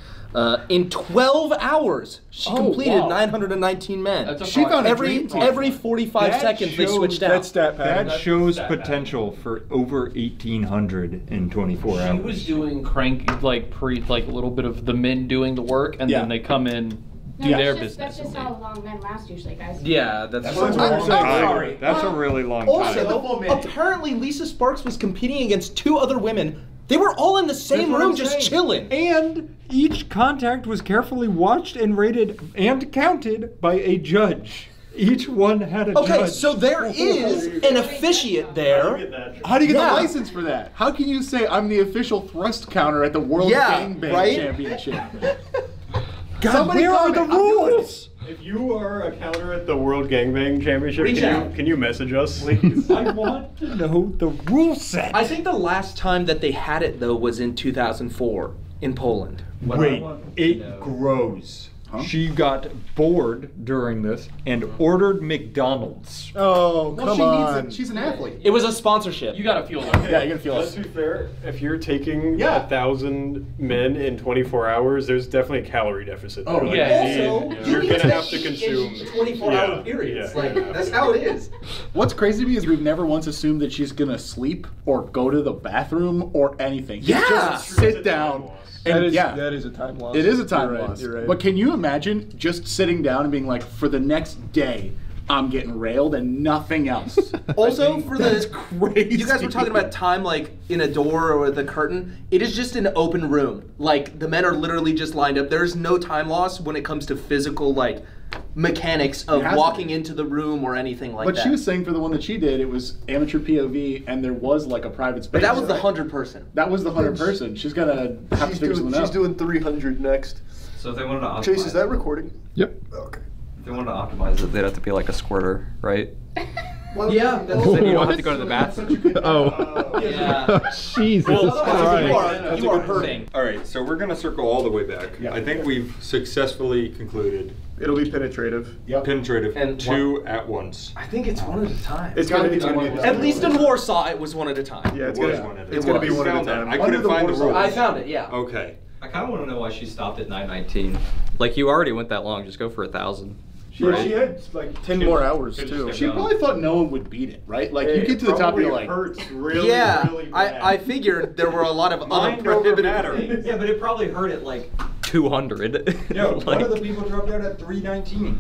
In 12 hours, she completed 919 men. That's a She found a every dream team. every 45 seconds they switched out. That's stat pattern. That shows potential for over 1,800 in 24 She hours. was doing crank like a little bit of the men doing the work, and Yeah. then they come in, do No, their that's business. just how long men last usually, guys. Yeah, that's what right. I'm sorry. That's a really long Also, time. apparently Lisa Sparks was competing against 2 other women. They were all in the same what room I'm just saying. chilling. And each contact was carefully watched and rated and counted by a judge. Each one had a Okay, judge. so there is an officiate there. How do you get Yeah. the license for that? How can you say I'm the official thrust counter at the World Gangbang right? Championship? God, Somebody where are comment. the I'm doing it. rules? If you are a counter at the World Gangbang Championship, Reach can out. you message us, please? I want to know the rule set. I think the last time that they had it though was in 2004 in Poland. Wait, it grows. She got bored during this and ordered McDonald's. Oh, Well, come she on. needs it. She's an athlete. It was a sponsorship. You gotta feel it. Yeah, you're gonna feel Let's it. be fair. If you're taking Yeah. 1,000 men in 24 hours, there's definitely a calorie deficit. Oh, there. yeah. you Also, need- you you're need gonna to have to eat consume in 24-hour periods. Yeah, Like, you're gonna that's have how to. it is. What's crazy to me is we've never once assumed that she's gonna sleep or go to the bathroom or anything. Yeah. Just sit down. And That is a time loss. It is a time You're right, loss. You're right. But can you imagine just sitting down and being like, for the next day, I'm getting railed and nothing else. Also, for that's the crazy. you guys were talking about time, like in a door or with a curtain. It is just an open room. Like the men are literally just lined up. There's no time loss when it comes to physical like mechanics of walking into the room or anything like that. But she was saying for the one that she did, it was amateur POV, and there was like a private space. But that was the 100-person. That was the 100-person. She's gonna have to figure something out. She's doing 300 next. So if they wanted to optimize Chase, is that recording? Yep. Okay. If they wanted to optimize it, they'd have to be like a squirter, right? Yeah. Because then you don't have to go to the bathroom. Oh. Yeah. Jesus Christ. You are hurting. All right, so we're gonna circle all the way back. I think we've successfully concluded. It'll be penetrative. Yep. Penetrative. And two at once. I think it's one at a time. It's gotta be two at a time. At least in Warsaw, it was one at a time. Yeah, it's It was gonna one at a it's time. gonna be one at a Found that. time. I couldn't find the rules. I found it. Yeah. Okay. I kind of want to know why she stopped at 9:19. Like you already went that long. Just go for 1,000. She had like 10 more hours too. She probably thought no one would beat it, right? Like you get to the top, you're like, yeah. I figured there were a lot of other prohibitive things. Yeah, but it probably hurt at like 200. No, one of the people dropped out at 3:19.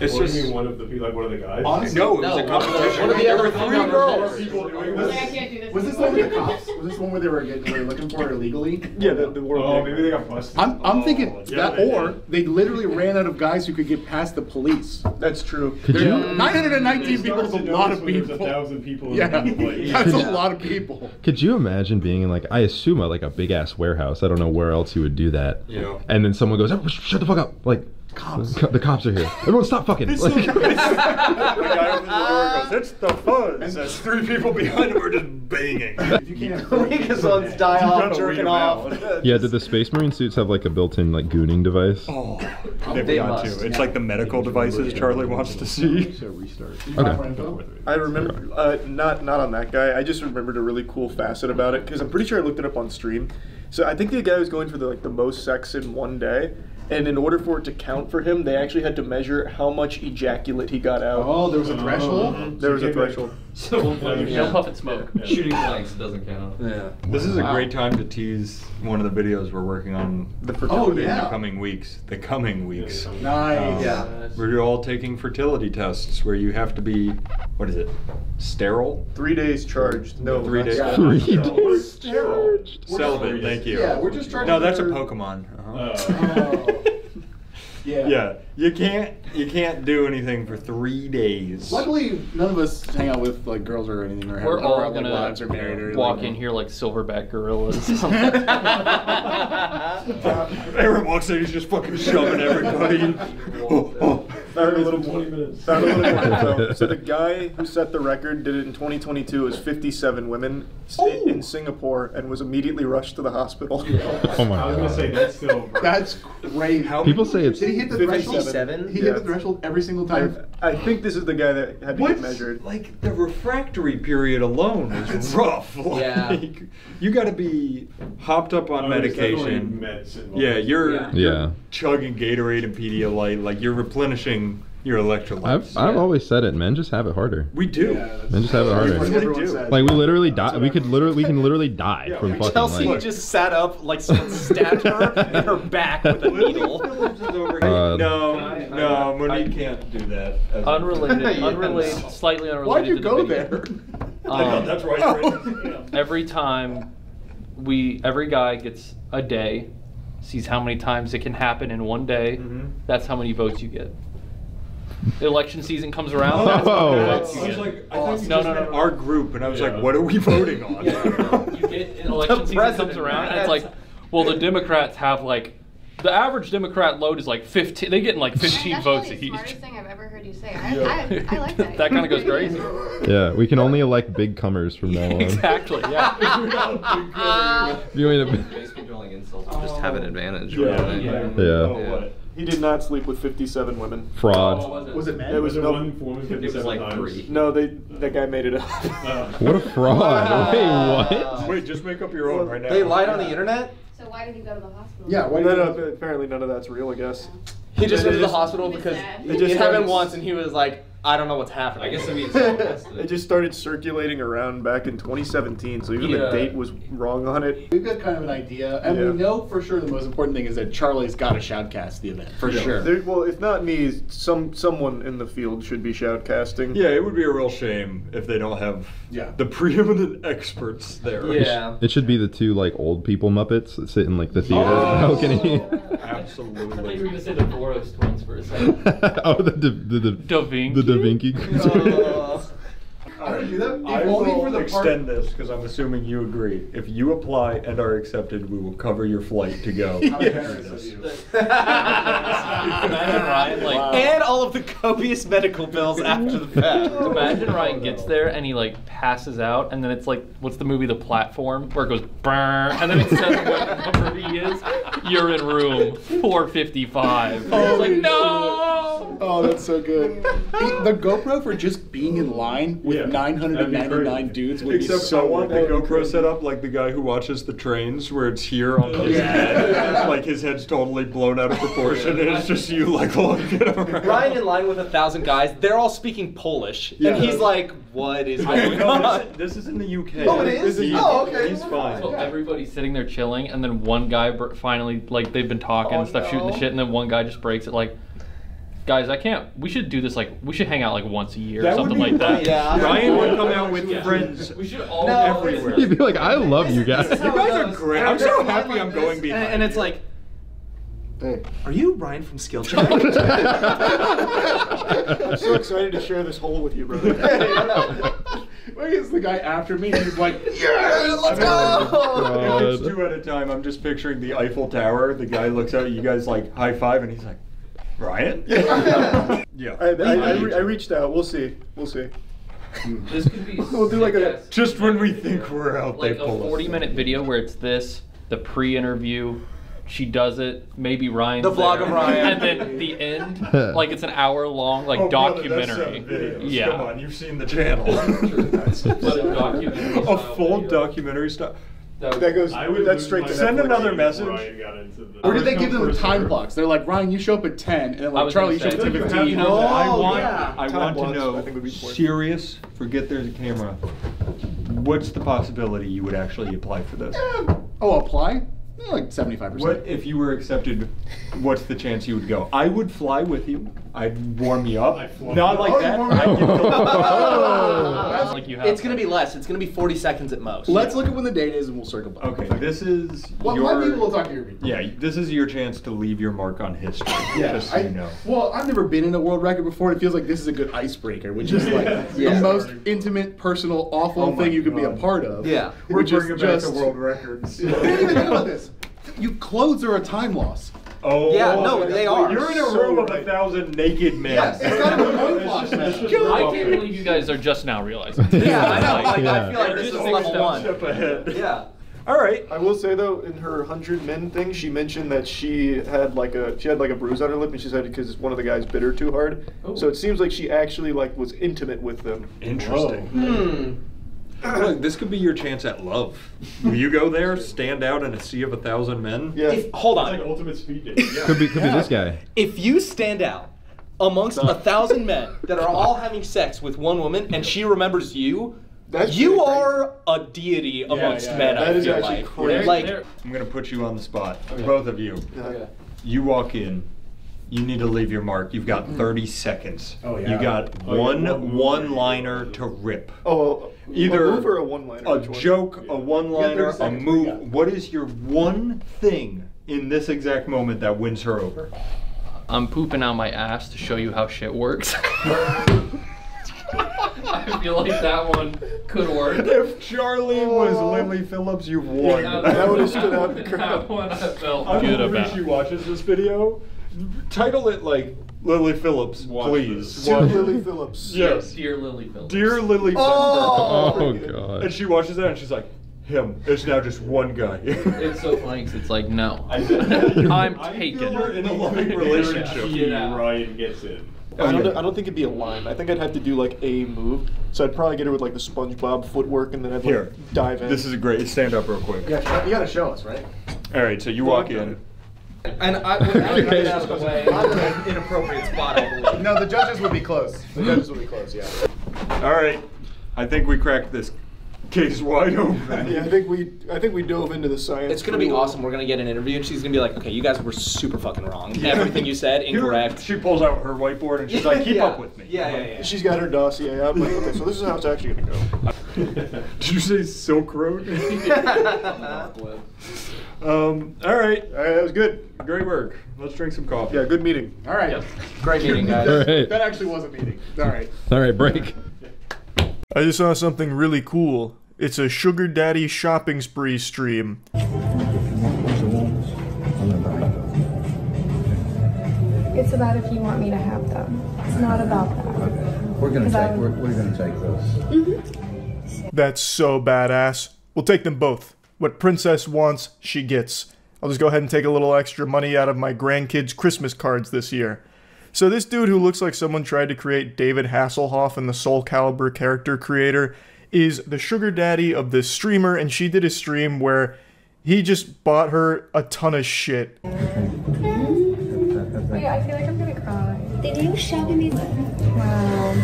It's What just. do you mean one of the people, like one of the guys? Honestly, no, it was a competition. There were 3 girls. was this one with the cops? Was this one where they were looking for her illegally? Yeah, the world. Oh, maybe they got busted. I'm thinking yeah, that, they or did. they literally ran out of guys who could get past the police. That's true. Could you? 919 people is a lot of There's people. 1,000 people in Yeah, one place. that's a lot of people. Could you imagine being in like, I assume like a big ass warehouse. I don't know where else you would do that. Yeah. And then someone goes, oh, shut the fuck up. Like, Cops. The cops are here. Everyone stop fucking. Like, The guy opens the door and goes, "It's the fuzz." And there's 3 people behind him are just banging. If you can't Linkazon's die off, jerking off. yeah, did the Space Marine suits have like a built-in like gooning device? Oh, they've got to. It's like the medical devices Charlie wants to see. Okay. I remember, not on that guy. I just remembered a really cool facet about it because I'm pretty sure I looked it up on stream. So I think the guy was going for the most sex in one day, and in order for it to count for him, they actually had to measure how much ejaculate he got out. Oh, there was a threshold? There was a threshold. So no puff and smoke. Shooting blanks doesn't count. Yeah. This is a great time to tease one of the videos we're working on in the coming weeks. The coming weeks. Nice. Yeah. We're all taking fertility tests where you have to be, what is it, sterile? 3 days charged. No, 3 days. 3 days charged. Celibate, thank you. Yeah, we're just trying No, to that's a figure- Pokemon. Yeah. Yeah, you can't do anything for 3 days. Luckily, none of us hang out with like girls or anything, or We're have all like, gonna wives or married or walk anything. in here like silverback gorillas. Aaron walks in, he's just fucking shoving everybody. Found a little more info. So the guy who set the record did it in 2022. It was 57 women in Singapore and was immediately rushed to the hospital. Oh my I was gonna god. say that's still. That's crazy. People say it's. Did he hit the 57? threshold? He hit the threshold every single time. I think this is the guy that had to get measured. Like the refractory period alone is rough. Like, you got to be hopped up on medication. Yeah, you're chugging Gatorade and Pedialyte. Like you're replenishing your electrolytes. I've always said it. Men just have it harder. We do. Men just have it harder. Like we literally die. We can literally die from fucking. Chelsea like, just sat up like someone stabbed her in her back with a needle. No, Monique can't do that. Unrelated, slightly unrelated. Why'd you to the go video. there? That's right. Every time every guy gets a day, sees how many times it can happen in one day. That's how many votes you get. The election season comes around. That's how many votes you I was get. like, I thought you No, just no, meant no. our group, and I was like, what are we voting on? You get an election season comes around, and it's like, well, the Democrats have like, the average Democrat load is like 15. They get like 15 votes That's the each. smartest thing I've ever heard you say. I like that. That kind of goes crazy. yeah, we can only elect big comers from now on. Exactly. Yeah. You ain't a- Basically drilling insults will just have an advantage. Yeah. He did not sleep with 57 women. Fraud. Was it men? It was one woman 57 like times? 3. No, that guy made it up. What a fraud. Wait, what? Wait, just make up your own right now. They lied on the internet? So why did he go to the hospital? Yeah, why No, apparently none of that's real, I guess. He just It went to the is- hospital because sad. it happened once and he was like, I don't know what's happening. I guess it means so. It just started circulating around back in 2017, so even Yeah. the date was wrong on it. We've got kind of an idea, and Yeah. we know for sure the most important thing is that Charlie's got to shoutcast the event. For sure. Well, if not me, someone in the field should be shoutcasting. Yeah, it would be a real shame if they don't have the preeminent experts there. Yeah. It should be the two like old people Muppets that sit in like the theater. How can he? Absolutely. I thought you were gonna say the Boros twins for a second. Oh, the Da Vinci. I If will only for the extend this because I'm assuming you agree. If you apply and are accepted, we will cover your flight to go. How generous of you. Imagine Ryan like And all of the copious medical bills after the fact. Imagine Ryan gets there and he like passes out, and then it's like, what's the movie The Platform, where it goes brrr, and then it says what number he is. You're in room 455. It's like, no. Oh, that's so good. The GoPro for just being in line with 999 dudes would be Except so I want the worth it. GoPro set up like the guy who watches the trains, where it's here on his head, like his head's totally blown out of proportion, and it's just you like looking around. Ryan in line with 1,000 guys, they're all speaking Polish, Yeah. and he's like, what is going No, on? this is in the UK. Oh, it is? Oh, okay. He's fine. So everybody's sitting there chilling, and then one guy finally, like, they've been talking and stuff, shooting the shit, and then one guy just breaks it like, guys, I can't. We should do this like we should hang out like once a year or something like that. Yeah. Ryan would come out with friends. We should all everywhere. He'd be like, I love you guys. You guys are great. I'm so happy I'm going behind. And it's like, Hey. are you Ryan from Skill Check? I'm so excited to share this hole with you, brother. Wait, it's the guy after me, and he's like, yeah, let's go! If it's two at a time, I'm just picturing the Eiffel Tower. The guy looks out, you guys like high five, and he's like, Ryan? Yeah. I reached out. We'll see. We'll see. This could be We'll do like a Just when we think we're out, like they a pull us. 40-minute video where it's this, the pre-interview, she does it, maybe Ryan's The vlog there, of Ryan. and then the end, like it's an hour-long like Oh, brother, that's documentary. 7 videos. Yeah. Come on, you've seen the channel. But a documentary A full documentary stuff. that goes. That's straight to Send Netflix. another message. or did they give them time blocks? They're like, Ryan, you show up at 10, and then I like, was Charlie, you gonna show up say, at you 15. Oh, I Time want to blocks, know, I think would be important. serious, forget there's a camera. What's the possibility you would actually apply for this? Oh, apply? Yeah, like 75%. What if you were accepted? What's the chance you would go? I would fly with you. I'd warm you up. Not like that. I'd give you Like you have It's going to be less. It's going to be 40 seconds at most. Let's look at when the date is, and we'll circle back. Okay, this is Well, your. my people will talk to your people. Yeah, this is your chance to leave your mark on history. Yeah, just so you know. Well, I've never been in a world record before, and it feels like this is a good icebreaker, which is like the most intimate, personal, awful thing you could be a part of. Yeah. We're Which is bringing back just the world records. You didn't even think about this. You clothes are a time loss. Oh, Yeah, no, they are. You're in a room of 1,000 naked men. Yes, it's not even one I can't believe you guys are just now realizing. Yeah, I know. Like, Yeah. I feel like this is level one. Step ahead. Yeah. All right. I will say though, in her 100 men thing, she mentioned that she had like a bruise on her lip, and she said because one of the guys bit her too hard. So it seems like she actually like was intimate with them. Interesting. Look, this could be your chance at love. Will you go there, stand out in a sea of 1,000 men? Yeah. Hold on. ultimate speed date. Could be this guy. If you stand out amongst 1,000 men that are all having sex with one woman and she remembers you, you are a deity amongst men. That I is feel actually like. crazy. Like, I'm gonna put you on the spot, both of you. Okay. You walk in. You need to leave your mark. You've got 30 seconds. Oh, yeah. You got one-liner to rip. Oh, Either a move or a one-liner? A Which one? joke, a one-liner, a seconds, move. yeah. What is your one thing in this exact moment that wins her over? I'm pooping out my ass to show you how shit works. I feel like that one could work. If Charlie was Lily Phillips, you've won. That would have stood out in the That crowd. one I felt I'm good hoping about. she watches this video. Title it like Lily Phillips, please. To Lily Phillips. Yes. Dear Lily Phillips. Dear Lily Oh Phillips. god. And she watches that and she's like, him. It's now just one guy. It's so funny because it's like, no. I'm taken. You're in a loving relationship. Ryan gets in. I don't think it'd be a line. I think I'd have to do like a move. So I'd probably get her with like the SpongeBob footwork, and then I'd Here. like dive in. This is great. Stand up real quick. Yeah, you gotta show us, right? All right, so you walk in. And I would get out of the way. I'm in an inappropriate spot, I believe. No, the judges would be close. The judges would be close, yeah. All right, I think we cracked this case wide open. Yeah, I think we dove into the science. It's gonna be awesome. We're gonna get an interview, and she's gonna be like, "Okay, you guys were super fucking wrong. Everything you said, incorrect." She pulls out her whiteboard and she's like, "Keep up with me." Yeah. She's got her dossier. I'm like, okay, so this is how it's actually gonna go. Did you say Silk Road? All right, that was good. Great work. Let's drink some coffee. Yeah, good meeting. All right. Yep. Great meeting, guys. All right. That actually was a meeting. All right. All right, break. I just saw something really cool. It's a sugar daddy shopping spree stream. It's about if you want me to have them. It's not about that. We're gonna take those. That's so badass. We'll take them both. What Princess wants, she gets. I'll just go ahead and take a little extra money out of my grandkids' Christmas cards this year. So this dude who looks like someone tried to create David Hasselhoff in the Soul Calibur character creator is the sugar daddy of this streamer, and she did a stream where he just bought her a ton of shit. Wait, I feel like I'm gonna cry. Did you show me that? Wow.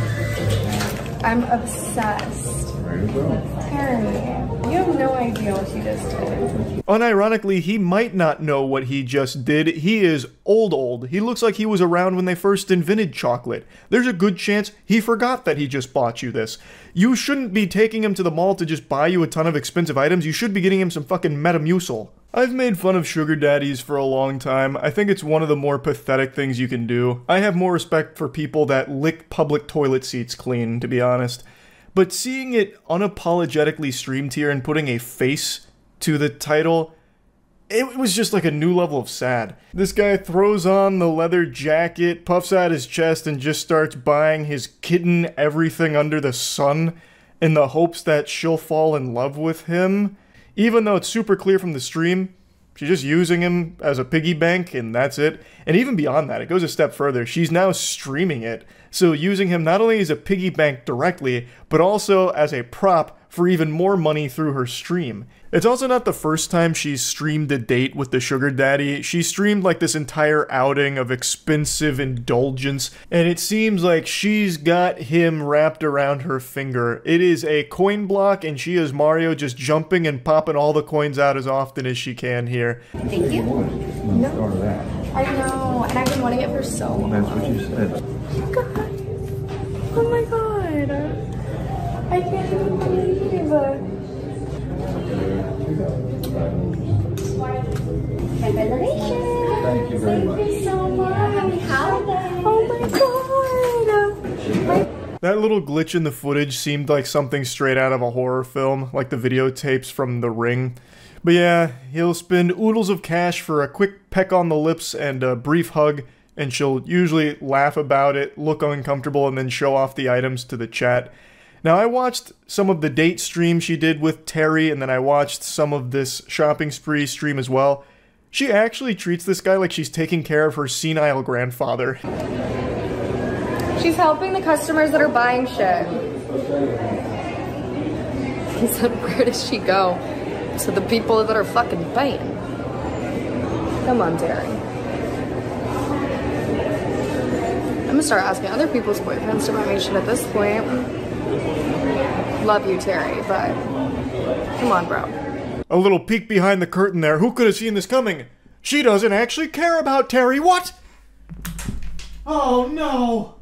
I'm obsessed. Harry, you have no idea what you just did. Unironically, he might not know what he just did. He is old. He looks like he was around when they first invented chocolate. There's a good chance he forgot that he just bought you this. You shouldn't be taking him to the mall to just buy you a ton of expensive items. You should be getting him some fucking Metamucil. I've made fun of sugar daddies for a long time. I think it's one of the more pathetic things you can do. I have more respect for people that lick public toilet seats clean, to be honest. But seeing it unapologetically streamed here and putting a face to the title, it was just like a new level of sad. This guy throws on the leather jacket, puffs out his chest, and just starts buying his kitten everything under the sun in the hopes that she'll fall in love with him. Even though it's super clear from the stream, she's just using him as a piggy bank and that's it. And even beyond that, it goes a step further. She's now streaming it. So using him not only as a piggy bank directly, but also as a prop for even more money through her stream. It's also not the first time she's streamed a date with the sugar daddy. She streamed like this entire outing of expensive indulgence, and it seems like she's got him wrapped around her finger. It is a coin block, and she is Mario just jumping and popping all the coins out as often as she can here. Thank you. No. I know, and I've been wanting it for so long. That's what you said. You guys. Oh my god. I can't even believe it. Congratulations. Thank you very much. Thank you so much. Oh my god. That little glitch in the footage seemed like something straight out of a horror film, like the videotapes from The Ring. But yeah, he'll spend oodles of cash for a quick peck on the lips and a brief hug, and she'll usually laugh about it, look uncomfortable, and then show off the items to the chat. Now, I watched some of the date stream she did with Terry, and then I watched some of this shopping spree stream as well. She actually treats this guy like she's taking care of her senile grandfather. She's helping the customers that are buying shit. He said, where does she go? To the people that are fucking paying. Come on, Terry. I'm gonna start asking other people's boyfriends to buy me shit at this point. Love you, Terry, but come on, bro. A little peek behind the curtain there. Who could have seen this coming? She doesn't actually care about Terry. What? Oh no.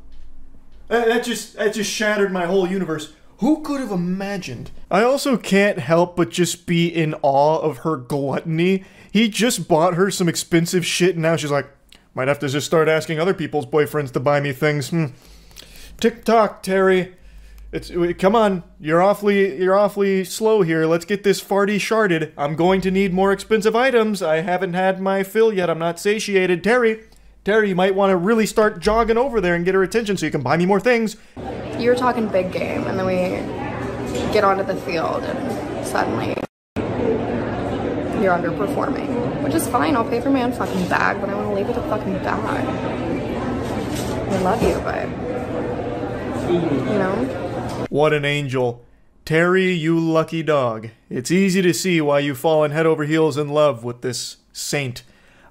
That just shattered my whole universe. Who could have imagined? I also can't help but just be in awe of her gluttony. He just bought her some expensive shit and now she's like, might have to just start asking other people's boyfriends to buy me things. Tick-tock, Terry. Come on, you're awfully slow here. Let's get this farty sharded. I'm going to need more expensive items. I haven't had my fill yet. I'm not satiated. Terry, you might want to really start jogging over there and get her attention so you can buy me more things. You were talking big game, and then we get onto the field, and suddenly you're underperforming, which is fine. I'll pay for my own fucking bag, but I want to leave with a fucking bag. I love you, but you know. What an angel. Terry, you lucky dog. It's easy to see why you've fallen head over heels in love with this saint.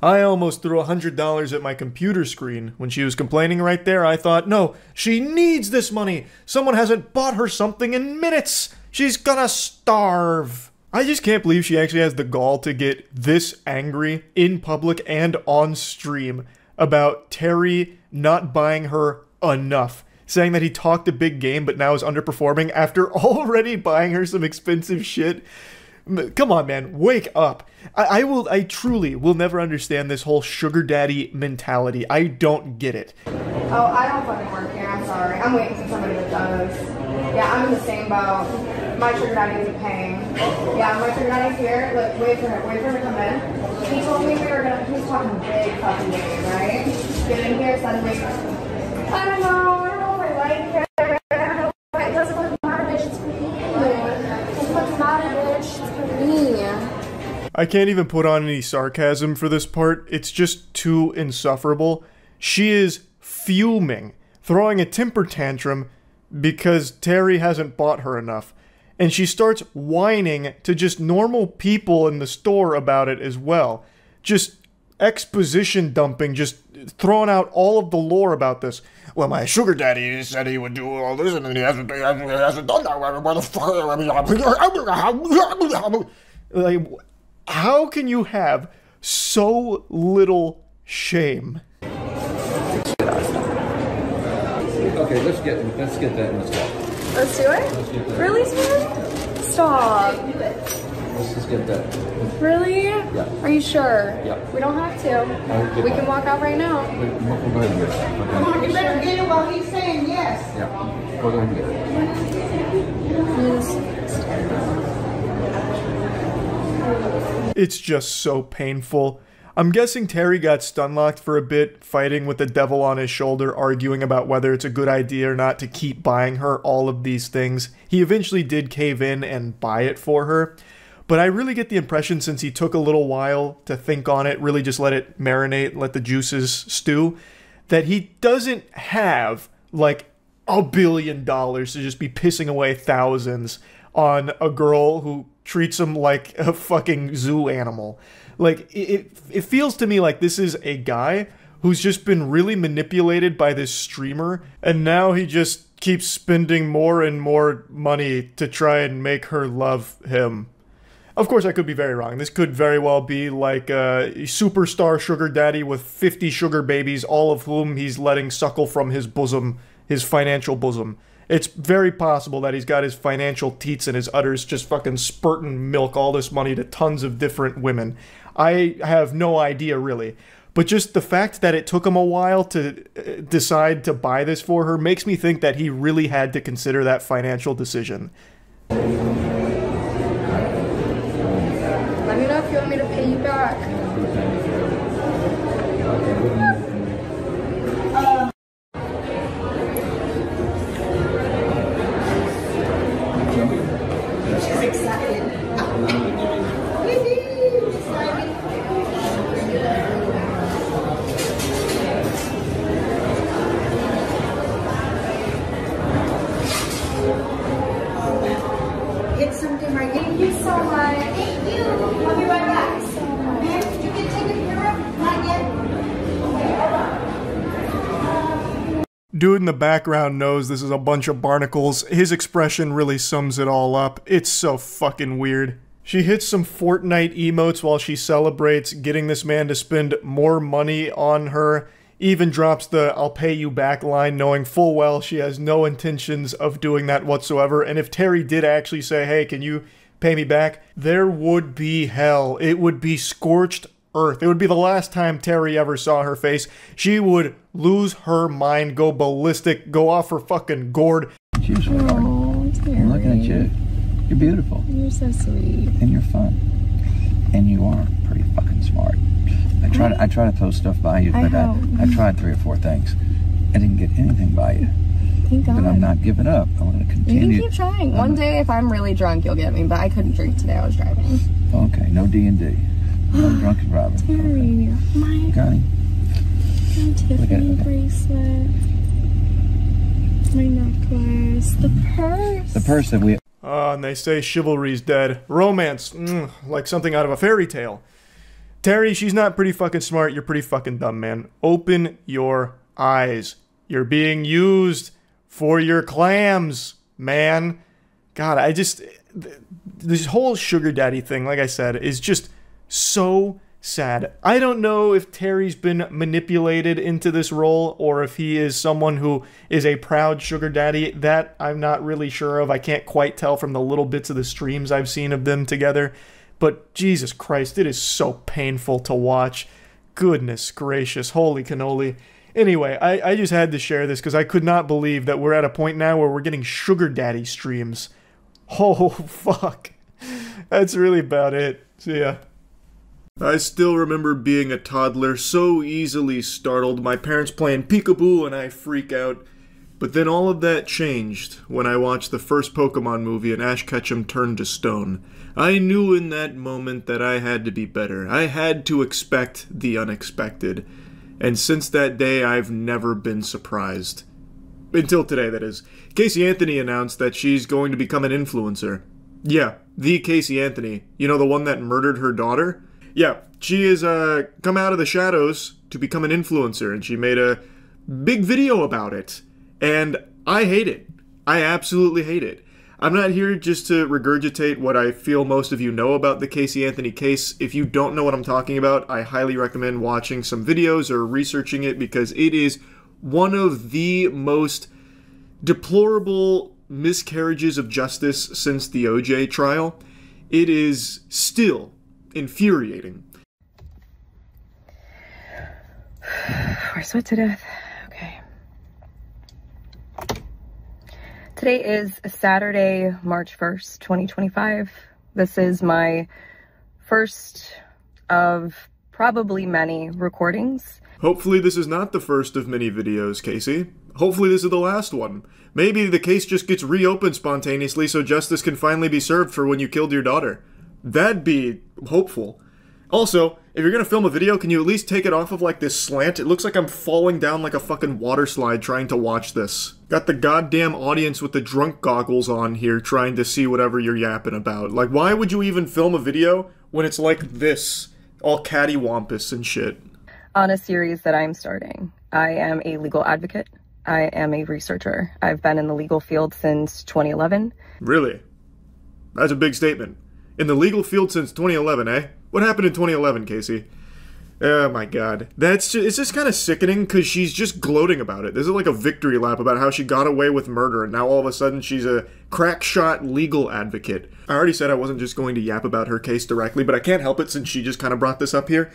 I almost threw $100 at my computer screen. When she was complaining right there, I thought, no, she needs this money. Someone hasn't bought her something in minutes. She's gonna starve. I just can't believe she actually has the gall to get this angry in public and on stream about Terry not buying her enough. Saying that he talked a big game but now is underperforming after already buying her some expensive shit. Come on, man, wake up. I truly will never understand this whole sugar daddy mentality. I don't get it. Oh, I don't fucking work here. I'm sorry. I'm waiting for somebody that does. Yeah, I'm in the same boat. My sugar daddy isn't paying. Yeah, my sugar daddy's here. Look, wait for him to come in. He told me he was talking big fucking game, right? Get in here, suddenly. I don't know if I like it. It doesn't look matter, bitch. It's for me. It doesn't look matter, bitch. It's for me. I can't even put on any sarcasm for this part. It's just too insufferable. She is fuming, throwing a temper tantrum because Terry hasn't bought her enough. And she starts whining to just normal people in the store about it as well. Just exposition dumping, just throwing out all of the lore about this. Well, my sugar daddy said he would do all this and he hasn't done that. Where the fuck? Like, how can you have so little shame? Okay, let's get that in the swap. Let's do it? Really, sweetie? Stop. Let's just get that. Really? Yeah. Are you sure? Yeah. We don't have to. We can walk out right now. We'll go ahead and get it. Okay. You better get it while he's saying yes. Yeah. We'll go ahead and get it. It's just so painful. I'm guessing Terry got stun-locked for a bit, fighting with the devil on his shoulder, arguing about whether it's a good idea or not to keep buying her all of these things. He eventually did cave in and buy it for her. But I really get the impression, since he took a little while to think on it, really just let it marinate, let the juices stew, that he doesn't have, like, $1 billion to just be pissing away thousands on a girl who treats him like a fucking zoo animal. Like, it feels to me like this is a guy who's just been really manipulated by this streamer, and now he just keeps spending more and more money to try and make her love him. Of course, I could be very wrong. This could very well be like a superstar sugar daddy with 50 sugar babies, all of whom he's letting suckle from his bosom, his financial bosom. It's very possible that he's got his financial teats and his udders just fucking spurting milk all this money to tons of different women. I have no idea, really. But just the fact that it took him a while to decide to buy this for her makes me think that he really had to consider that financial decision. Let me know if you want me to pay you back. She's excited. Get something right. Thank you so much. Thank you. I'll be right back. Ma'am, you can take a care of. Not yet. Dude in the background knows this is a bunch of barnacles. His expression really sums it all up. It's so fucking weird. She hits some Fortnite emotes while she celebrates getting this man to spend more money on her. Even drops the "I'll pay you back" line, knowing full well she has no intentions of doing that whatsoever. And if Terry did actually say, hey, can you pay me back? There would be hell. It would be scorched earth. It would be the last time Terry ever saw her face. She would lose her mind, go ballistic, go off her fucking gourd. Cheers, sweetheart. I'm looking at you. You're beautiful. You're so sweet. And you're fun. And you are pretty fucking smart. I try to throw stuff by you, but I tried 3 or 4 things. I didn't get anything by you. Thank God. But I'm not giving up. I want to continue. You can keep trying. One day, if I'm really drunk, you'll get me, but I couldn't drink today. I was driving. Okay, no D&D. No drunk and driving. Terry, my Tiffany bracelet, my necklace, the purse. The purse that we... And they say chivalry's dead. Romance, like something out of a fairy tale. Terry, she's not pretty fucking smart. You're pretty fucking dumb, man. Open your eyes. You're being used for your clams, man. God, this whole sugar daddy thing, like I said, is just so sad. I don't know if Terry's been manipulated into this role or if he is someone who is a proud sugar daddy. That I'm not really sure of. I can't quite tell from the little bits of the streams I've seen of them together. But Jesus Christ, it is so painful to watch. Goodness gracious, holy cannoli. Anyway, I just had to share this because I could not believe that we're at a point now where we're getting sugar daddy streams. Oh, fuck. That's really about it. See ya. I still remember being a toddler, so easily startled, my parents playing peekaboo and I freak out. But then all of that changed when I watched the first Pokemon movie and Ash Ketchum turned to stone. I knew in that moment that I had to be better. I had to expect the unexpected. And since that day, I've never been surprised. Until today, that is. Casey Anthony announced that she's going to become an influencer. Yeah, the Casey Anthony. You know, the one that murdered her daughter? Yeah, she has come out of the shadows to become an influencer, and she made a big video about it. And I hate it. I absolutely hate it. I'm not here just to regurgitate what I feel most of you know about the Casey Anthony case. If you don't know what I'm talking about, I highly recommend watching some videos or researching it because it is one of the most deplorable miscarriages of justice since the OJ trial. It is still infuriating. I sweat to death. Okay. Today is Saturday, March 1st, 2025. This is my first of probably many recordings. Hopefully this is not the first of many videos, Casey. Hopefully this is the last one. Maybe the case just gets reopened spontaneously so justice can finally be served for when you killed your daughter. That'd be hopeful. Also, if you're gonna film a video, can you at least take it off of like this slant? It looks like I'm falling down like a fucking water slide trying to watch this. Got the goddamn audience with the drunk goggles on here trying to see whatever you're yapping about. Like, why would you even film a video when it's like this? All cattywampus and shit. On a series that I'm starting. I am a legal advocate. I am a researcher. I've been in the legal field since 2011. Really? That's a big statement. In the legal field since 2011, eh? What happened in 2011, Casey? Oh my god. It's just kind of sickening because she's just gloating about it. This is like a victory lap about how she got away with murder and now all of a sudden she's a crack shot legal advocate. I already said I wasn't just going to yap about her case directly, but I can't help it since she just kind of brought this up here.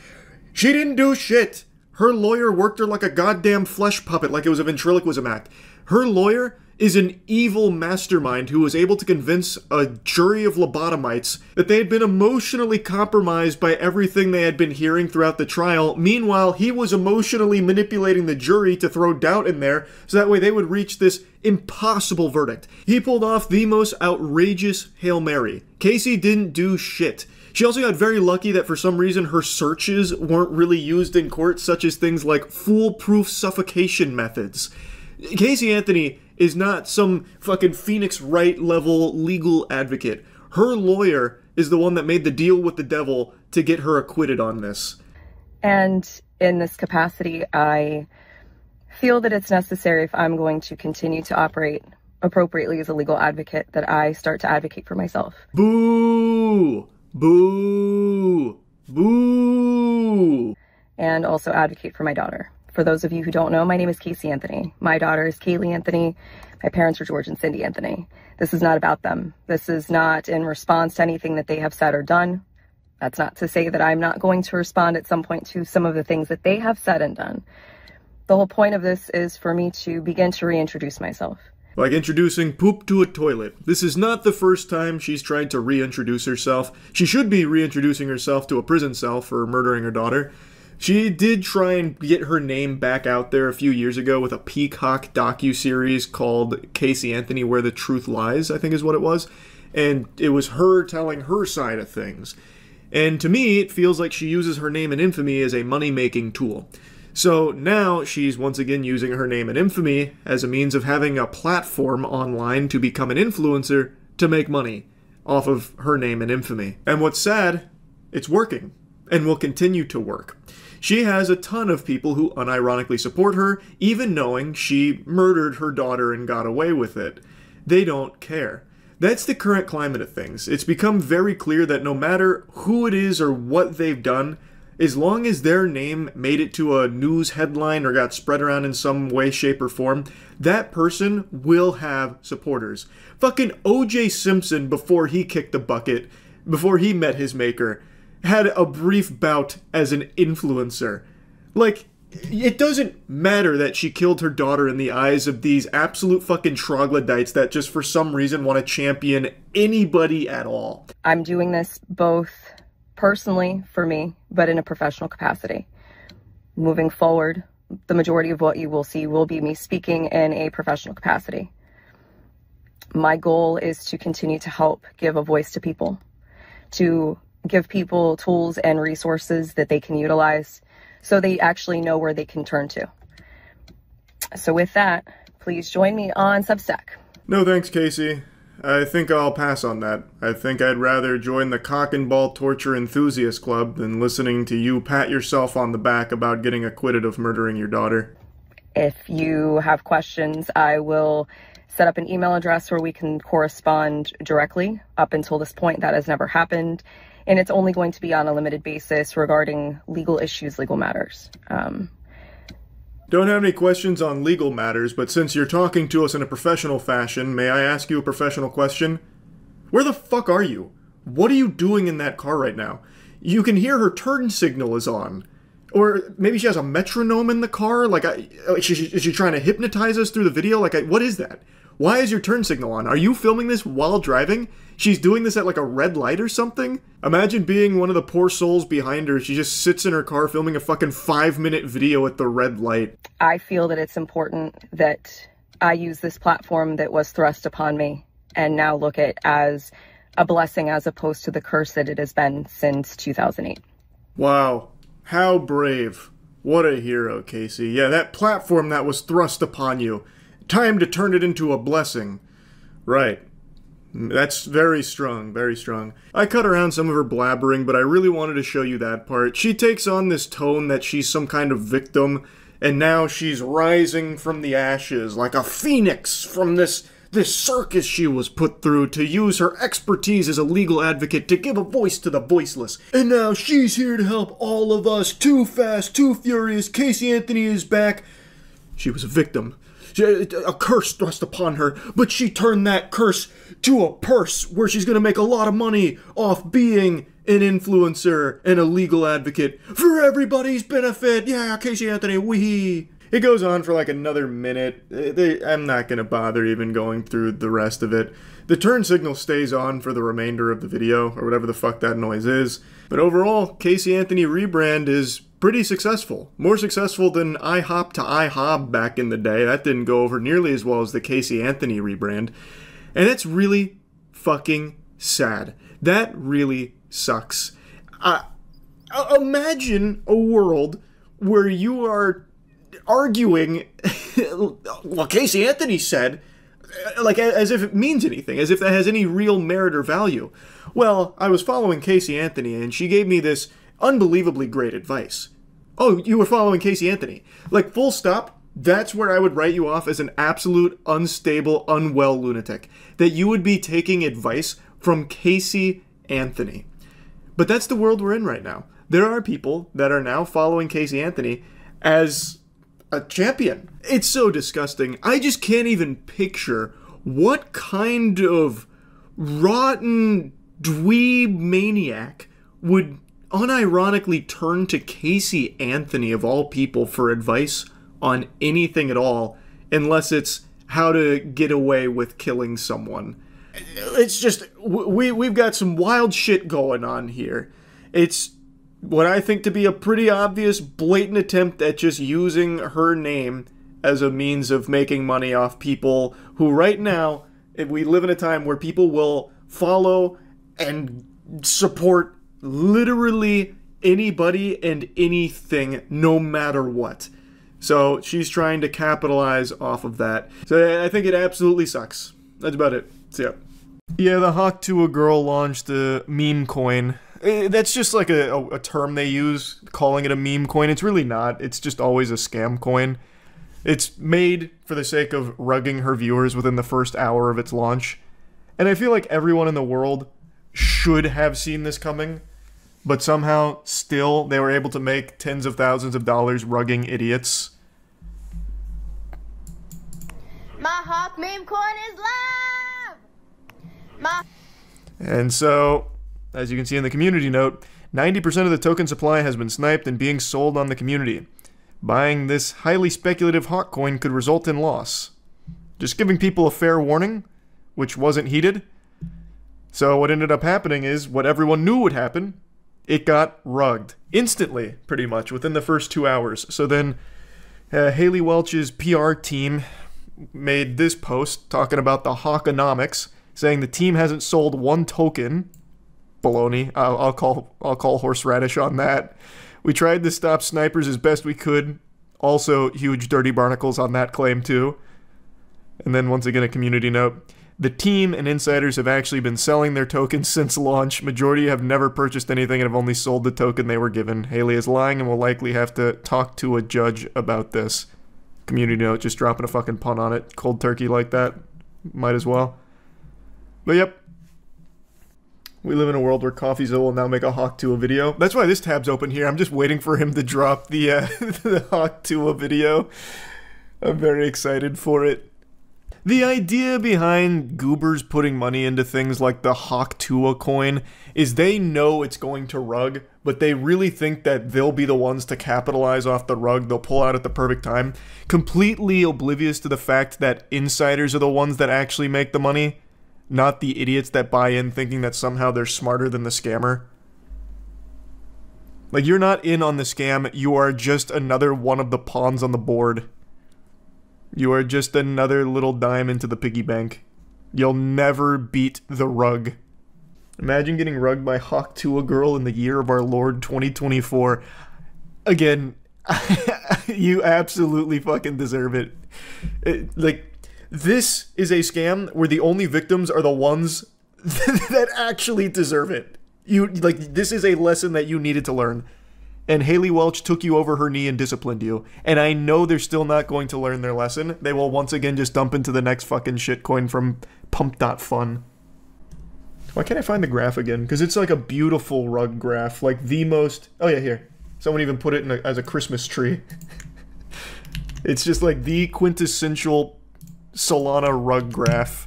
She didn't do shit! Her lawyer worked her like a goddamn flesh puppet like it was a ventriloquism act. Her lawyer is an evil mastermind who was able to convince a jury of lobotomites that they had been emotionally compromised by everything they had been hearing throughout the trial. Meanwhile, he was emotionally manipulating the jury to throw doubt in there so that way they would reach this impossible verdict. He pulled off the most outrageous Hail Mary. Casey didn't do shit. She also got very lucky that for some reason her searches weren't really used in court, such as things like foolproof suffocation methods. Casey Anthony is not some fucking Phoenix Wright level legal advocate. Her lawyer is the one that made the deal with the devil to get her acquitted on this. And in this capacity, I feel that it's necessary if I'm going to continue to operate appropriately as a legal advocate that I start to advocate for myself. Boo! Boo! Boo! And also advocate for my daughter. For those of you who don't know, my name is Casey Anthony. My daughter is Kaylee Anthony. My parents are George and Cindy Anthony. This is not about them. This is not in response to anything that they have said or done. That's not to say that I'm not going to respond at some point to some of the things that they have said and done. The whole point of this is for me to begin to reintroduce myself. Like introducing poop to a toilet. This is not the first time she's tried to reintroduce herself. She should be reintroducing herself to a prison cell for murdering her daughter. She did try and get her name back out there a few years ago with a Peacock docuseries called Casey Anthony Where the Truth Lies, I think is what it was. And it was her telling her side of things. And to me, it feels like she uses her name and infamy as a money-making tool. So now she's once again using her name and infamy as a means of having a platform online to become an influencer to make money off of her name and infamy. And what's sad, it's working. and will continue to work. She has a ton of people who unironically support her, even knowing she murdered her daughter and got away with it. They don't care. That's the current climate of things. It's become very clear that no matter who it is or what they've done, as long as their name made it to a news headline or got spread around in some way, shape, or form, that person will have supporters. Fucking O.J. Simpson, before he kicked the bucket, before he met his maker, had a brief bout as an influencer. Like, it doesn't matter that she killed her daughter in the eyes of these absolute fucking troglodytes that just for some reason want to champion anybody at all. I'm doing this both personally for me, but in a professional capacity. Moving forward, the majority of what you will see will be me speaking in a professional capacity. My goal is to continue to help give a voice to people, to give people tools and resources that they can utilize so they actually know where they can turn to. So with that, please join me on Substack. No thanks, Casey. I think I'll pass on that. I think I'd rather join the Cock and Ball Torture Enthusiast Club than listening to you pat yourself on the back about getting acquitted of murdering your daughter. If you have questions, I will set up an email address where we can correspond directly. Up until this point, that has never happened. And it's only going to be on a limited basis regarding legal issues, legal matters. Don't have any questions on legal matters, but since you're talking to us in a professional fashion, may I ask you a professional question? Where the fuck are you? What are you doing in that car right now? You can hear her turn signal is on. Or maybe she has a metronome in the car? Like, is she trying to hypnotize us through the video? Like, what is that? Why is your turn signal on? Are you filming this while driving? She's doing this at like a red light or something? Imagine being one of the poor souls behind her. She just sits in her car filming a fucking 5-minute video at the red light. I feel that it's important that I use this platform that was thrust upon me and now look at as a blessing as opposed to the curse that it has been since 2008. Wow. How brave. What a hero, Casey. Yeah, that platform that was thrust upon you. Time to turn it into a blessing. Right. That's very strong, very strong. I cut around some of her blabbering, but I really wanted to show you that part. She takes on this tone that she's some kind of victim, and now she's rising from the ashes like a phoenix from this circus she was put through to use her expertise as a legal advocate to give a voice to the voiceless. And now she's here to help all of us. Too fast, too furious. Casey Anthony is back. She was a victim. A curse thrust upon her, but she turned that curse to a purse where she's gonna make a lot of money off being an influencer and a legal advocate for everybody's benefit. Yeah, Casey Anthony, wee. It goes on for like another minute. I'm not gonna bother even going through the rest of it. The turn signal stays on for the remainder of the video, or whatever the fuck that noise is. But overall, Casey Anthony rebrand is pretty successful. More successful than IHOP to IHOB back in the day. That didn't go over nearly as well as the Casey Anthony rebrand. And it's really fucking sad. That really sucks. Imagine a world where you are arguing what Casey Anthony said, like as if it means anything, as if that has any real merit or value. Well, I was following Casey Anthony and she gave me this unbelievably great advice. Oh, you were following Casey Anthony. Like, full stop, that's where I would write you off as an absolute unstable, unwell lunatic. That you would be taking advice from Casey Anthony. But that's the world we're in right now. There are people that are now following Casey Anthony as a champion. It's so disgusting. I just can't even picture what kind of rotten dweeb maniac would unironically turn to Casey Anthony of all people for advice on anything at all, unless it's how to get away with killing someone. It's just, we've got some wild shit going on here. It's what I think to be a pretty obvious, blatant attempt at just using her name as a means of making money off people who right now, we live in a time where people will follow and support literally anybody and anything, no matter what. So she's trying to capitalize off of that. So I think it absolutely sucks. That's about it. See ya. Yeah, the Hawk Tuah girl launched a meme coin, That's just like a term they use, calling it a meme coin. It's really not. It's just always a scam coin. It's made for the sake of rugging her viewers within the first hour of its launch. And I feel like everyone in the world should have seen this coming, but somehow still they were able to make tens of thousands of dollars rugging idiots. My Hawk meme coin is live! And so, as you can see in the community note, 90% of the token supply has been sniped and being sold on the community. Buying this highly speculative Hawk coin could result in loss. Just giving people a fair warning, which wasn't heeded. So what ended up happening is what everyone knew would happen. It got rugged. Instantly, pretty much, within the first 2 hours. So then Haley Welch's PR team made this post talking about the Hawkonomics, saying the team hasn't sold one token. Baloney. I'll call horseradish on that. We tried to stop snipers as best we could. Also, huge dirty barnacles on that claim too. And then once again a community note. The team and insiders have actually been selling their tokens since launch. Majority have never purchased anything and have only sold the token they were given. Haley is lying and will likely have to talk to a judge about this. Community note, just dropping a fucking pun on it. Cold turkey like that. Might as well. But yep. We live in a world where CoffeeZilla will now make a Hawk Tuah video. That's why this tab's open here. I'm just waiting for him to drop the, the Hawk Tuah video. I'm very excited for it. The idea behind goobers putting money into things like the Hawk Tuah coin is they know it's going to rug, but they really think that they'll be the ones to capitalize off the rug. They'll pull out at the perfect time. Completely oblivious to the fact that insiders are the ones that actually make the money. Not the idiots that buy in thinking that somehow they're smarter than the scammer. Like, you're not in on the scam, you are just another one of the pawns on the board. You are just another little dime into the piggy bank. You'll never beat the rug. Imagine getting rugged by Hawk Tuah girl in the year of our Lord 2024. Again, you absolutely fucking deserve it. Like, this is a scam where the only victims are the ones that actually deserve it. This is a lesson that you needed to learn. And Haley Welch took you over her knee and disciplined you. And I know they're still not going to learn their lesson. They will once again just dump into the next fucking shitcoin from pump.fun. Why can't I find the graph again? Because it's like a beautiful rug graph. Like the most... Oh yeah, here. Someone even put it in as a Christmas tree. It's just like the quintessential Solana rug graph.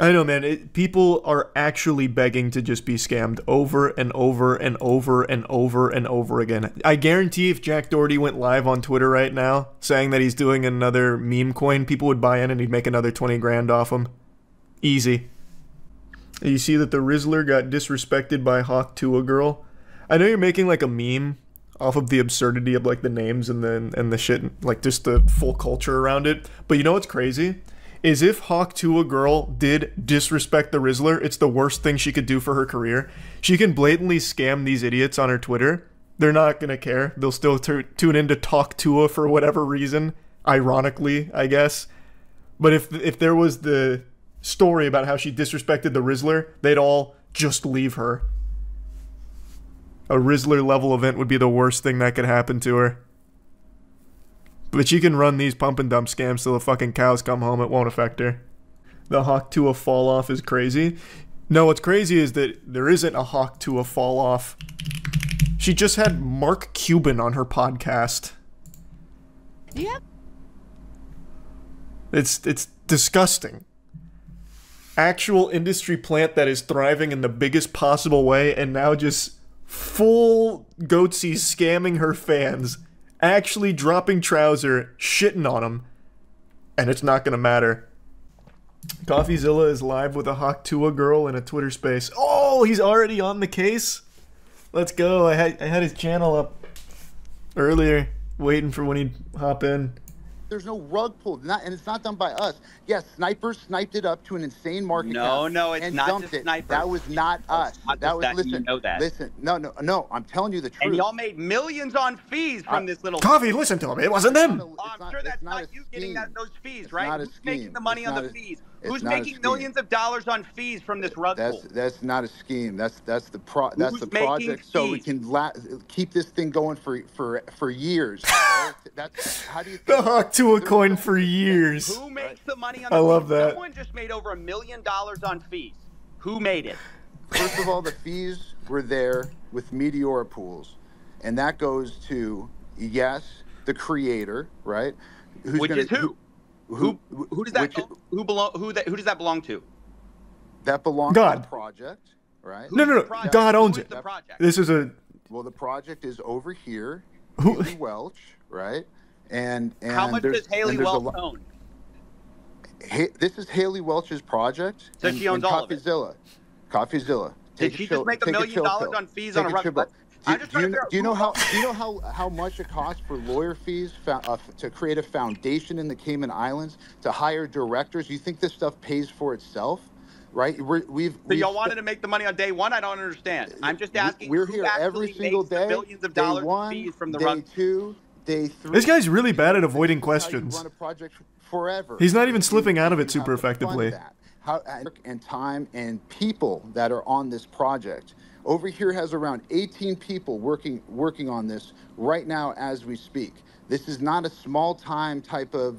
I know, man. People are actually begging to just be scammed over and over and over and over and over again. I guarantee if Jack Doherty went live on Twitter right now saying that he's doing another meme coin, people would buy in and he'd make another 20 grand off him. Easy. You see that the Rizzler got disrespected by Hawk Tuah girl? I know you're making like a meme off of the absurdity of like the names and the shit, like just the full culture around it. But you know what's crazy? Is if Hawk Tuah girl did disrespect the Rizzler, it's the worst thing she could do for her career. She can blatantly scam these idiots on her Twitter. They're not gonna care. They'll still tune in to talk Tuah for whatever reason. Ironically, I guess. But if there was the story about how she disrespected the Rizzler, they'd all just leave her. A Rizzler level event would be the worst thing that could happen to her. But she can run these pump and dump scams till the fucking cows come home. It won't affect her. The Hawk Tuah fall off is crazy. No, what's crazy is that there isn't a Hawk Tuah fall off. She just had Mark Cuban on her podcast. Yep. It's disgusting. Actual industry plant that is thriving in the biggest possible way, and now just full goatsy scamming her fans. Actually dropping trouser, shitting on them, and it's not gonna matter. CoffeeZilla is live with a Hawk Tuah girl in a Twitter space. Oh, he's already on the case? Let's go. I had his channel up earlier, waiting for when he'd hop in. There's no rug pull, and it's not done by us. Yes, snipers sniped it up to an insane market cap. No, it's and not dumped just it. snipers. That was not us. That was listen. You know that. Listen, no. I'm telling you the truth. And y'all made millions on fees from this little. Coffee, listen to him. It wasn't them. I'm sure that's not you getting those fees, right? Who's making the money on the fees? Who's not a making scheme. millions of dollars on fees from this rug pull? That's not a scheme. That's the project. So we can keep this thing going for years. Right? That's how do you think The Hawk Tuah coin for years. Who makes the money on I the love fees? that. Someone just made over $1 million on fees. Who made it? First of all, the fees were there with Meteora pools, and that goes to the creator, right? Which is who? Who does that who does that belong to? That belongs God. to the project, right? No. God owns it. This is a. Well, the project is over here. Haley Welch, right? And how much does Haley Welch own? This is Haley Welch's project. So she owns all of it. CoffeeZilla. Did she just make $1 million on fees on a rug? Do you know how much it costs for lawyer fees to create a foundation in the Cayman Islands, to hire directors? You think this stuff pays for itself, right? So y'all wanted to make the money on day one? I don't understand. I'm just asking. We're here every single day. Millions of dollars in fees from the rug. Day 2, day 3. This guy's really bad at avoiding questions. Run a project forever. He's not even slipping out of it super effectively. And time and people that are on this project. Over here has around 18 people working on this right now as we speak. This is not a small time type of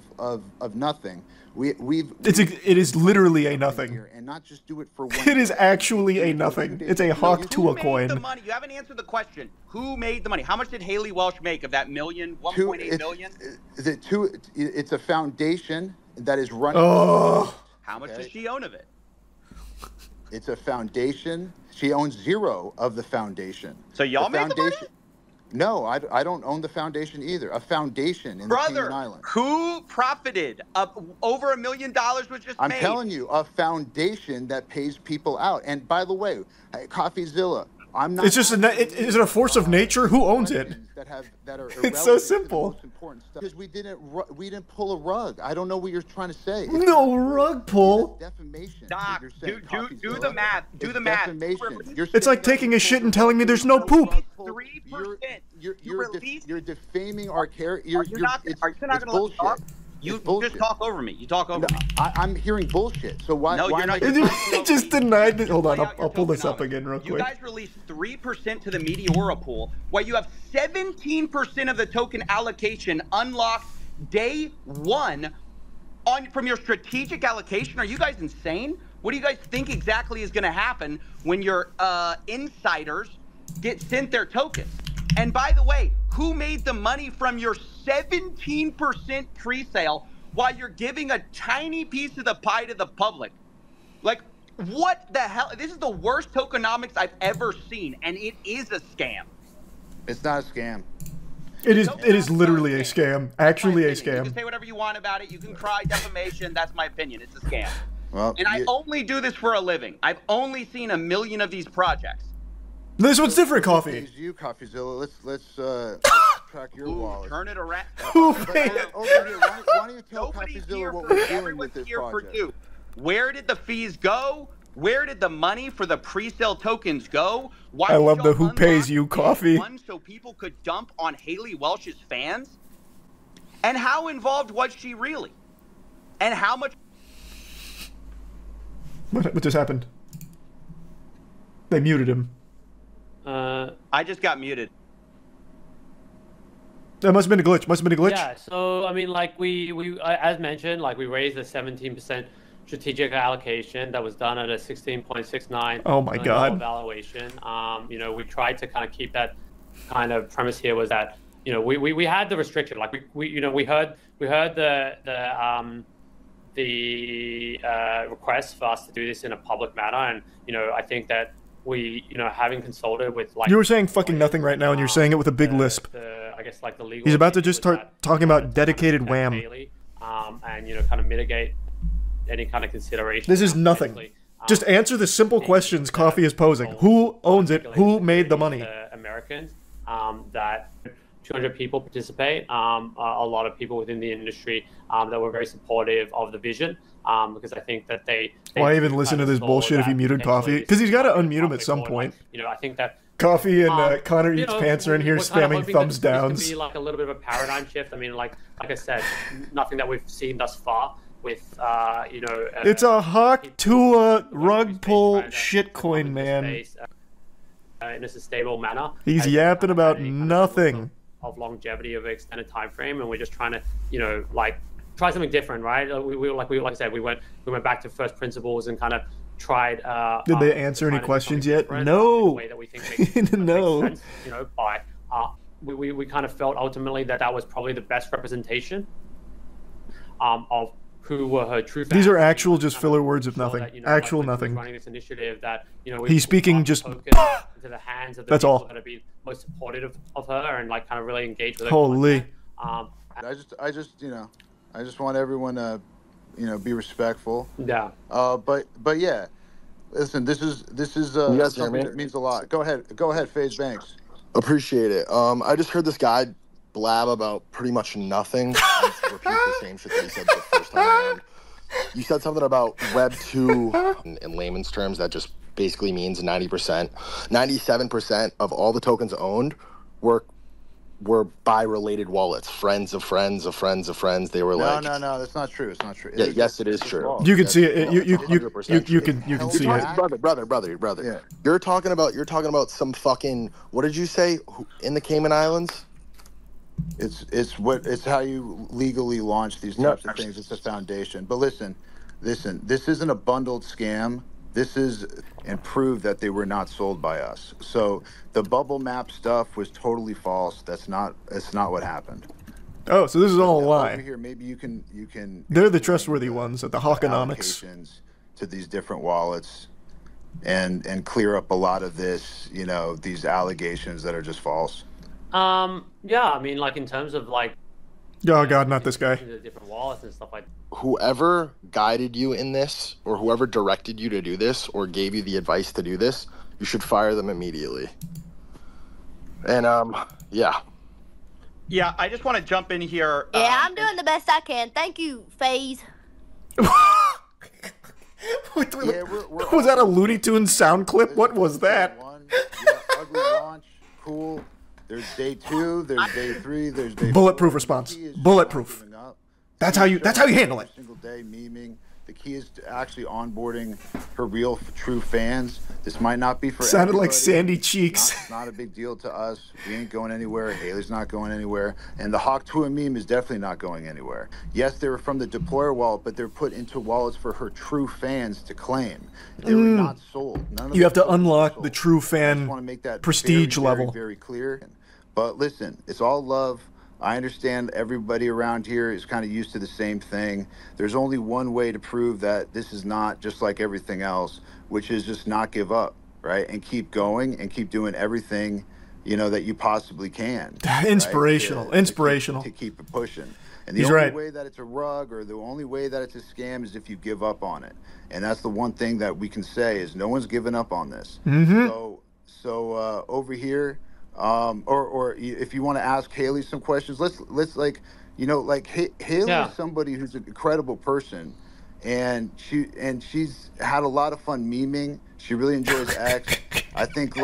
nothing. It is literally a nothing. And not just do it for one. It is actually a nothing. It's a Hawk Tuah coin. The money. You haven't answered the question. Who made the money? How much did Haley Welch make of that million? 1.8 million? It's a foundation that is running. Oh. How much does she own of it? It's a foundation. She owns 0 of the foundation. So y'all made the money? No, I don't own the foundation either. A foundation in the Cayman Islands. Who profited? Over $1 million was just made. I'm telling you, a foundation that pays people out. And by the way, CoffeeZilla, I'm not. It's just is it a force of nature? Who owns it? That are it's so simple. Because we didn't pull a rug. I don't know what you're trying to say. No rug pull. Defamation. Doc, do the math. Do the math. It's like taking a shit and telling me there's no poop. 3%. You're defaming our character. You're not going to let me talk? You just talk over me. You talk over me. I'm hearing bullshit. So why? No, you're not. He just denied it. Hold on, I'll pull this up again real quick. You guys released 3% to the Meteora pool, while you have 17% of the token allocation unlocked day 1 from your strategic allocation. Are you guys insane? What do you guys think exactly is going to happen when your insiders get sent their tokens? And by the way, who made the money from your 17% pre-sale while you're giving a tiny piece of the pie to the public? Like, what the hell? This is the worst tokenomics I've ever seen, and it is a scam. It's not a scam. It is literally a scam. Actually a scam. You can say whatever you want about it. You can cry defamation. That's my opinion. It's a scam. Well, and I only do this for a living. I've only seen 1 million of these projects. This one's different, Coffee. You, CoffeeZilla. Let's track your wallet. Turn it around. Why don't you tell CoffeeZilla what we're doing with this project? Where did the fees go? Where did the money for the pre-sale tokens go? Why I love the who pays you Coffee. So people could dump on Haley Welch's fans? And how involved was she really? And how much? What just happened? They muted him. I just got muted. That must have been a glitch. Yeah. So I mean, like we as mentioned, like we raised a 17% strategic allocation that was done at a 16.69. Oh my God. Valuation. You know, we tried to kind of keep that kind of premise here was that you know we had the restriction. Like we heard the request for us to do this in a public manner, and you know I think that we having consulted with like you were saying fucking nothing right now, and you're saying it with a big lisp. I guess like the legal. He's about to just start talking about dedicated wham. And kind of mitigate any kind of consideration. This is nothing. Just answer the simple questions Coffee is posing. Who owns it? Who made the money? Americans. That 200 people participate. A lot of people within the industry that were very supportive of the vision. Because I think that they why even listen to this bullshit if you muted Coffee? Because he's got to unmute him at some point. I think that Coffee and Connor Eats Pants are in here spamming thumbs downs. This could be like a little bit of a paradigm shift. I mean, like I said, nothing that we've seen thus far. you know, it's a Hawk Tuah rug pull shitcoin, man. In a sustainable manner. He's yapping about nothing. Of longevity of an extended time frame, and we're just trying to, you know, like try something different, right? Like I said, we went back to first principles and kind of tried. Did they answer any questions yet? No. Way that we think no. Makes sense, you know, by we kind of felt ultimately that was probably the best representation of who were her true fans. These are actual just filler words of nothing. That, you know, actual like, nothing. Running this initiative that, you know, he's speaking just into the hands of the that's people all. that are be most supportive of her and like kind of really engage with her. Holy. I just you know, I just want everyone to, you know, be respectful. Yeah. But yeah, listen, this is you guys hear something me? that means a lot. Go ahead, FaZe Banks. Appreciate it. I just heard this guy blab about pretty much nothing. Repeat the same shit that he said the first time around. You said something about Web 2 in layman's terms that just basically means 90%, 97% of all the tokens owned were by related wallets, friends of friends of friends of friends. They were No, that's not true. It's not true. Yeah, yes, it is true. You can see it. You can see it. Brother. Yeah. You're talking about some fucking, what did you say, in the Cayman Islands? It's how you legally launch these types of things. It's a foundation. But listen, this isn't a bundled scam. This is and prove that they were not sold by us. So the bubble map stuff was totally false. It's not what happened. Oh, so this is all a lie. Over here, maybe you can. They're the trustworthy ones at the Hawkonomics. To these different wallets, and clear up a lot of this, you know, these allegations that are just false. Yeah, I mean, like in terms of like. Oh God, not this guy. The different wallets and stuff like. Whoever guided you in this, or whoever directed you to do this, or gave you the advice to do this, you should fire them immediately. And yeah. Yeah, I just want to jump in here. Yeah, I'm doing the best I can. Thank you, FaZe. Was that a Looney Tunes sound clip? What was that? Ugly launch, cool. There's day 2, there's day 3, there's day 4. Bulletproof response. Bulletproof. That's how you handle it. Single day memeing. The key is to actually onboarding her real, true fans. This might not be for Sounded everybody. like Sandy Cheeks. Not a big deal to us. We ain't going anywhere. Haley's not going anywhere. And the Hawk Tuah meme is definitely not going anywhere. Yes, they were from the deployer wallet, but they're put into wallets for her true fans to claim. They were not sold. None of You have to them unlock the true fan prestige level. Very clear. But listen, it's all love. I understand everybody around here is kind of used to the same thing. There's only one way to prove that this is not just like everything else, which is just not give up, right? And keep going and keep doing everything, you know, that you possibly can. Inspirational, right? inspirational. To keep it pushing. And the He's only right. way that it's a rug or the only way that it's a scam is if you give up on it. And that's the one thing that we can say is no one's given up on this. So over here, or if you want to ask Haley some questions, let's like, you know, like Haley is somebody who's an incredible person, and she's had a lot of fun memeing. She really enjoys X. I think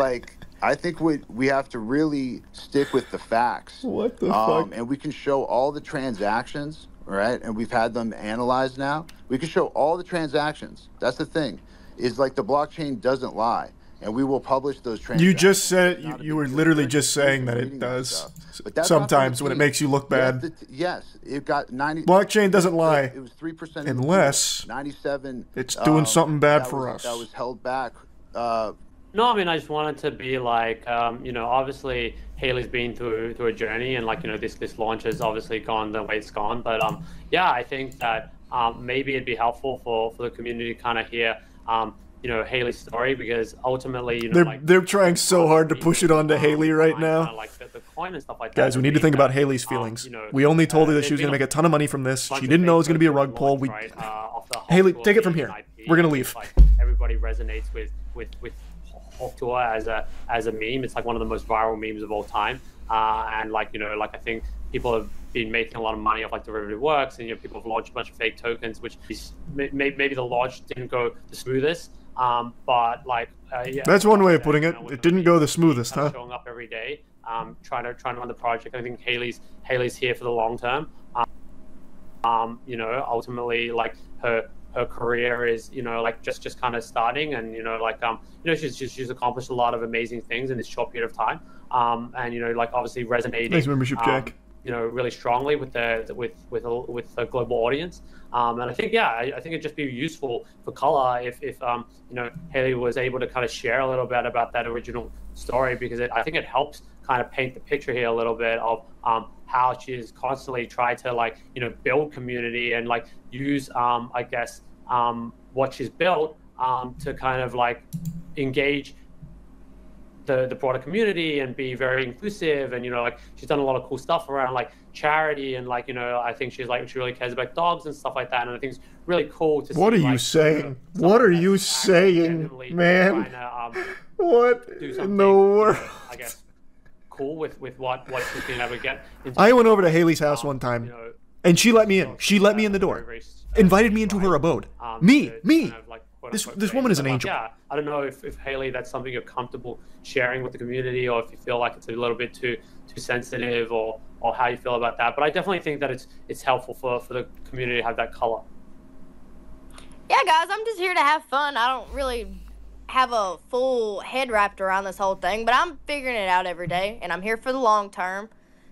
we have to really stick with the facts. What the fuck? And we can show all the transactions, right? And we've had them analyzed now. We can show all the transactions. That's the thing, is like the blockchain doesn't lie. And we will publish those transactions. You just said you were literally just saying that it does sometimes when it makes you look bad. Yes, it got 90. Blockchain doesn't lie. It was 3% unless 97. It's doing something bad for us. That was held back. No, I mean, I just wanted to be like, you know, obviously Haley's been through a journey, and like, you know, this launch has obviously gone the way it's gone. But yeah, I think that maybe it'd be helpful for the community to kind of hear, you know, Haley's story, because ultimately, you know, they're trying so hard to push it onto Haley right now. Like the coin and stuff like that. Guys, we need to think about Haley's feelings. You know, we only told her that she was going to make a ton of money from this. She didn't know it was going to be a rug pull. Haley, take it from here. We're going to leave. Like, everybody resonates with Hawk Tuah as a meme. It's like one of the most viral memes of all time. And like, you know, like I think people have been making a lot of money off like derivative works, and you know, people have launched a bunch of fake tokens, which is maybe the launch didn't go the smoothest. But like, yeah, that's one way of putting it. It didn't go the smoothest, huh? Showing up every day, trying to run the project. I think Haley's here for the long term. You know, ultimately, like her career is, you know, like just kind of starting, and you know, like you know, she's accomplished a lot of amazing things in this short period of time, and you know, like obviously resonating. Nice membership, Jack. You know, really strongly with the global audience, and I think I think it'd just be useful for color if you know, Haley was able to kind of share a little bit about that original story, because I think it helps kind of paint the picture here a little bit of how she's constantly tried to, like, you know, build community and like use I guess what she's built to kind of like engage the broader community and be very inclusive. And you know, like she's done a lot of cool stuff around like charity, and like, you know, I think she's like, she really cares about dogs and stuff like that, and I think it's really cool to see. What are you like, saying? What are you saying, man? To, what in the world? I guess cool with what she's been able to get into. I went over to Haley's house one time, you know, and she let me in. She let me in the door, invited me into her abode. Me. Kind of like, This woman is an angel. Yeah, I don't know if Haley, that's something you're comfortable sharing with the community, or if you feel like it's a little bit too sensitive, or how you feel about that. But I definitely think that it's helpful for the community to have that color. Yeah, guys, I'm just here to have fun. I don't really have a full head wrapped around this whole thing, but I'm figuring it out every day, and I'm here for the long term.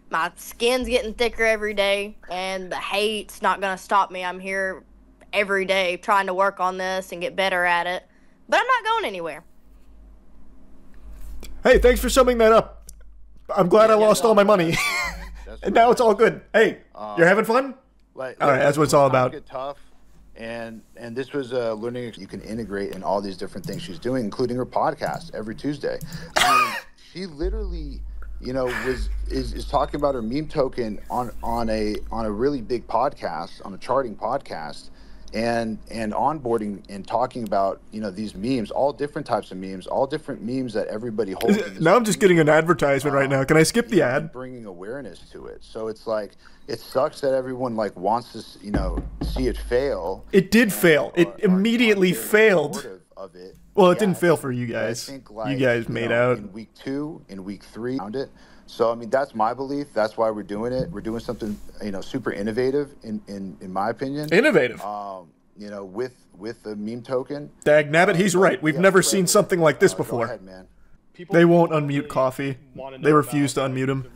My skin's getting thicker every day, and the hate's not gonna stop me. I'm here every day trying to work on this and get better at it, but I'm not going anywhere. Hey, thanks for summing that up. I'm glad I lost all my money. And now it's all good. Hey, you're having fun? Like, all right, that's what it's all about. Get tough, and this was a learning you can integrate in all these different things she's doing, including her podcast every Tuesday. I mean, she literally, you know, is talking about her meme token on a really big podcast, on a charting podcast, and onboarding and talking about, you know, these memes, all different types of memes, all different memes that everybody holds. Now I'm just getting an advertisement right now. Can I skip the ad? Bringing awareness to it. So it's like, it sucks that everyone like wants to, you know, see it fail. It did fail. It immediately failed. Of it. Well, it didn't fail for you guys. I think, like, you guys made out. In week 2, in week 3, found it. So I mean, that's my belief. That's why we're doing it. We're doing something, you know, super innovative in my opinion. Innovative. You know, with the meme token. Dag nabbit, he's right. We've never seen something like this before. Go ahead, man. They won't unmute Coffee. They refuse to unmute him.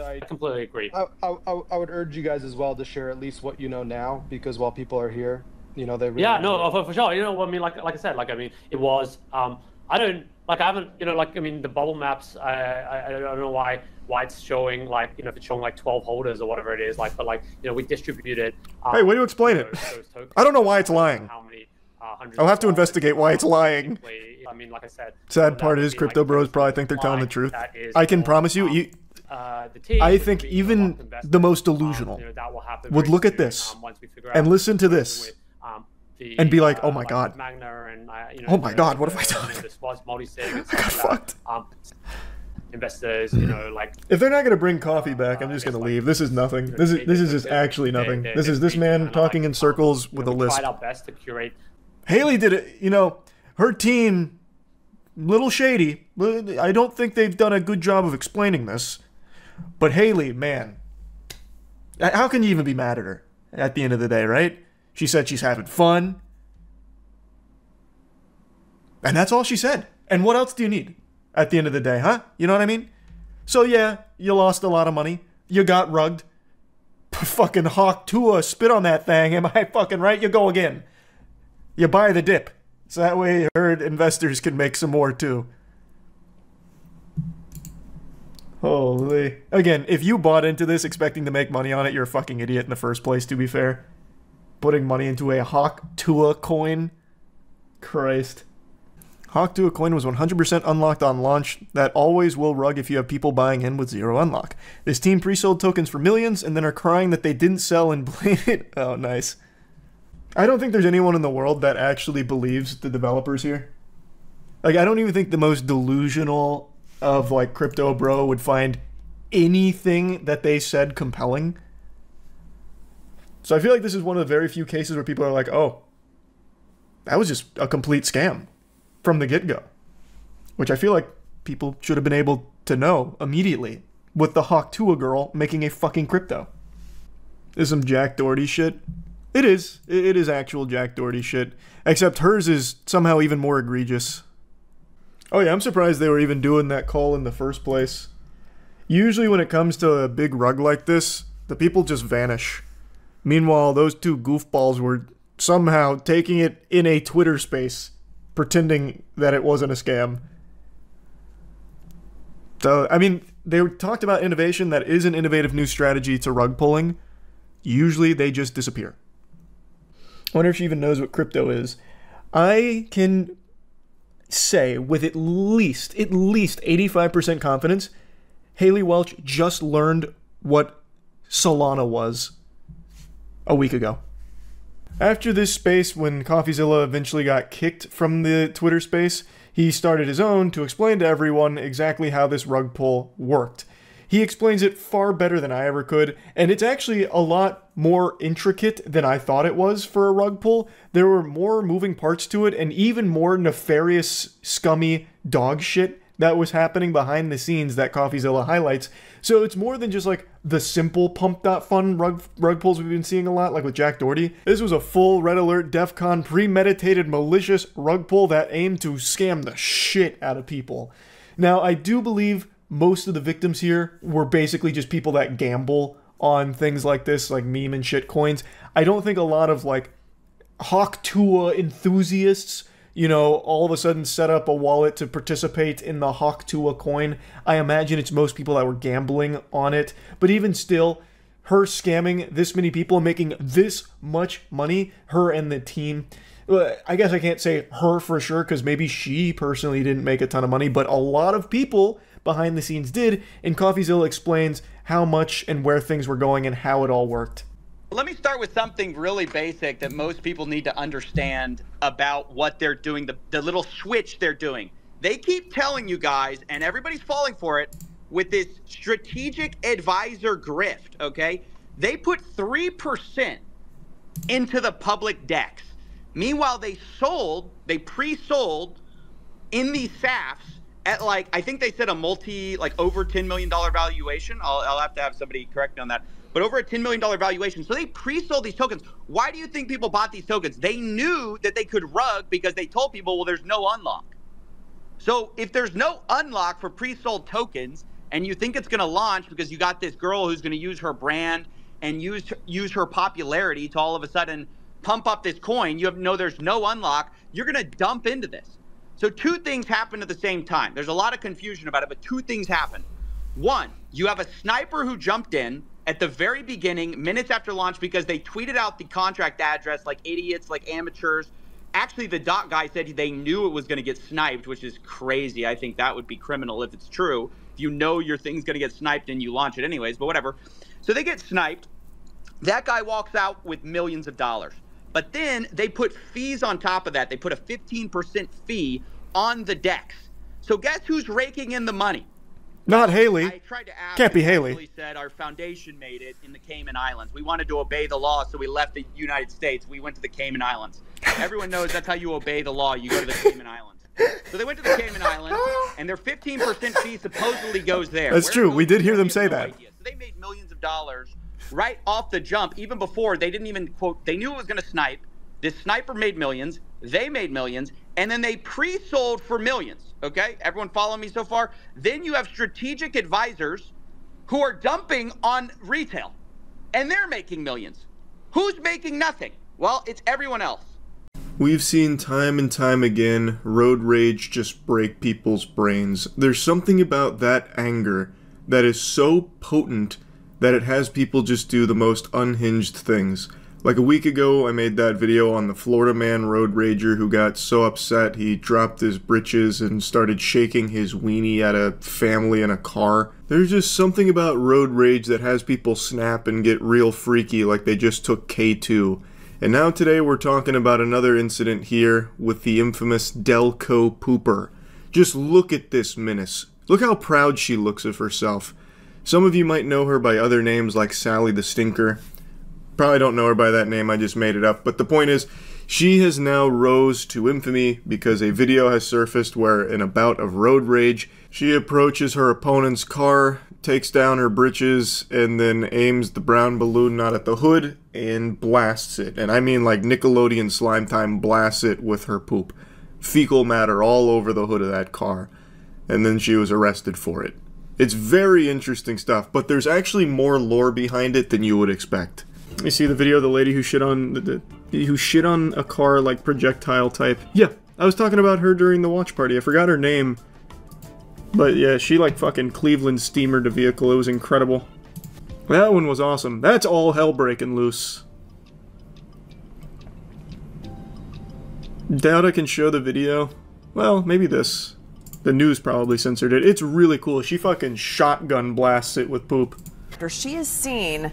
I completely agree. I would urge you guys as well to share at least what you know now, because while people are here, you know, they really for sure. You know, I mean, like I said, like, I mean, it was I haven't, you know, like, I mean, the bubble maps, I don't know why it's showing, like, you know, if it's showing like 12 holders or whatever it is, like, but like, you know, we distributed. Hey, way to explain it. I don't know why it's lying. I'll have to investigate why it's lying. I mean, like I said. Sad part is crypto bros probably think they're telling the truth. I can promise you, I think even the most delusional would look at this and listen to this and be like, oh my god. Oh my god, what have I done? I got fucked. Investors, you know, like, if they're not gonna bring Coffee back, I'm just gonna leave. This is nothing. This is just actually nothing. This is this man talking in circles with a list. We tried our best to curate. Haley did it. You know, her team, little shady. I don't think they've done a good job of explaining this. But Haley, man, how can you even be mad at her at the end of the day, right? She said she's having fun. And that's all she said. And what else do you need at the end of the day, huh? You know what I mean? So yeah, you lost a lot of money. You got rugged. Fucking Hawk Tuah spit on that thing. Am I fucking right? You go again. You buy the dip. So that way herd investors can make some more too. Holy. Again, if you bought into this expecting to make money on it, you're a fucking idiot in the first place, to be fair. Putting money into a Hawk Tuah coin. Christ. Hawk Tuah coin was 100% unlocked on launch. That always will rug if you have people buying in with zero unlock. This team pre-sold tokens for millions and then are crying that they didn't sell and blame it. Oh, nice. I don't think there's anyone in the world that actually believes the developers here. Like, I don't even think the most delusional of, like, crypto bro would find anything that they said compelling. So I feel like this is one of the very few cases where people are like, oh, that was just a complete scam from the get-go. Which I feel like people should have been able to know immediately with the Hawk Tuah girl making a fucking crypto. is some Jack Doherty shit. It is. It is actual Jack Doherty shit. Except hers is somehow even more egregious. Oh yeah, I'm surprised they were even doing that call in the first place. Usually when it comes to a big rug like this, the people just vanish. Meanwhile, those two goofballs were somehow taking it in a Twitter space, pretending that it wasn't a scam. So, I mean, they talked about innovation. That is an innovative new strategy to rug pulling. Usually they just disappear. I wonder if she even knows what crypto is. I can say with at least 85% confidence, Haley Welch just learned what Solana was a week ago. After this space, when CoffeeZilla eventually got kicked from the Twitter space, he started his own to explain to everyone exactly how this rug pull worked. He explains it far better than I ever could, and it's actually a lot more intricate than I thought it was for a rug pull. There were more moving parts to it, and even more nefarious, scummy dog shit that was happening behind the scenes that CoffeeZilla highlights. So it's more than just like the simple pump.fun rug pulls we've been seeing a lot, like with Jack Doherty. This was a full red alert, DEFCON, premeditated, malicious rug pull that aimed to scam the shit out of people. Now, I do believe most of the victims here were basically just people that gamble on things like this, like meme and shit coins. I don't think a lot of like Tuah enthusiasts, you know, all of a sudden set up a wallet to participate in the Tuah coin. I imagine it's most people that were gambling on it. But even still, her scamming this many people and making this much money, her and the team, I guess I can't say her for sure because maybe she personally didn't make a ton of money, but a lot of people behind the scenes did, and CoffeeZilla explains how much and where things were going and how it all worked. Let me start with something really basic that most people need to understand about what they're doing, the little switch they're doing. They keep telling you guys, and everybody's falling for it, with this strategic advisor grift, okay? They put 3% into the public DEX. Meanwhile, they pre-sold in these SAFs at like, I think they said over $10 million valuation. I'll have to have somebody correct me on that. But over a $10 million valuation. So they pre-sold these tokens. Why do you think people bought these tokens? They knew that they could rug because they told people, well, there's no unlock. So if there's no unlock for pre-sold tokens and you think it's going to launch because you got this girl who's going to use her brand and use her popularity to all of a sudden pump up this coin, there's no unlock, you're going to dump into this. So two things happen at the same time. There's a lot of confusion about it, but two things happen. One, you have a sniper who jumped in at the very beginning, minutes after launch, because they tweeted out the contract address like idiots, like amateurs. Actually, the dot guy said they knew it was going to get sniped, which is crazy. I think that would be criminal if it's true. If you know your thing's going to get sniped and you launch it anyways, but whatever. So they get sniped. That guy walks out with millions of dollars. But then they put fees on top of that. They put a 15% fee on the DEX. So guess who's raking in the money? Not Haley. I tried to ask. Can't be Haley. Said our foundation made it in the Cayman Islands. We wanted to obey the law, so we left the United States. We went to the Cayman Islands. Everyone knows that's how you obey the law. You go to the Cayman Islands. So they went to the Cayman Islands, and their 15% fee supposedly goes there. That's true. We did hear them say that. So they made millions of dollars right off the jump, even before they didn't even quote. They knew it was going to snipe. This sniper made millions. They made millions, and then they pre-sold for millions. Okay, everyone follow me so far? Then you have strategic advisors who are dumping on retail, and they're making millions. Who's making nothing? Well, it's everyone else. We've seen time and time again road rage just break people's brains. There's something about that anger that is so potent that it has people just do the most unhinged things. Like a week ago, I made that video on the Florida man road rager who got so upset he dropped his britches and started shaking his weenie at a family in a car. There's just something about road rage that has people snap and get real freaky like they just took K2. And now today we're talking about another incident here with the infamous Delco Pooper. Just look at this menace. Look how proud she looks of herself. Some of you might know her by other names like Sally the Stinker. Probably don't know her by that name, I just made it up. But the point is, she has now rose to infamy because a video has surfaced where in a bout of road rage, she approaches her opponent's car, takes down her britches, and then aims the brown balloon not at the hood and blasts it. And I mean like Nickelodeon Slime Time blasts it with her poop. Fecal matter all over the hood of that car. And then she was arrested for it. It's very interesting stuff, but there's actually more lore behind it than you would expect. You see the video of the lady who shit on who shit on a car like projectile type? Yeah, I was talking about her during the watch party. I forgot her name. But yeah, she like fucking Cleveland steamered a vehicle. It was incredible. That one was awesome. That's all hell breaking loose. Doubt I can show the video. Well, maybe this. The news probably censored it. It's really cool. She fucking shotgun blasts it with poop. She is seen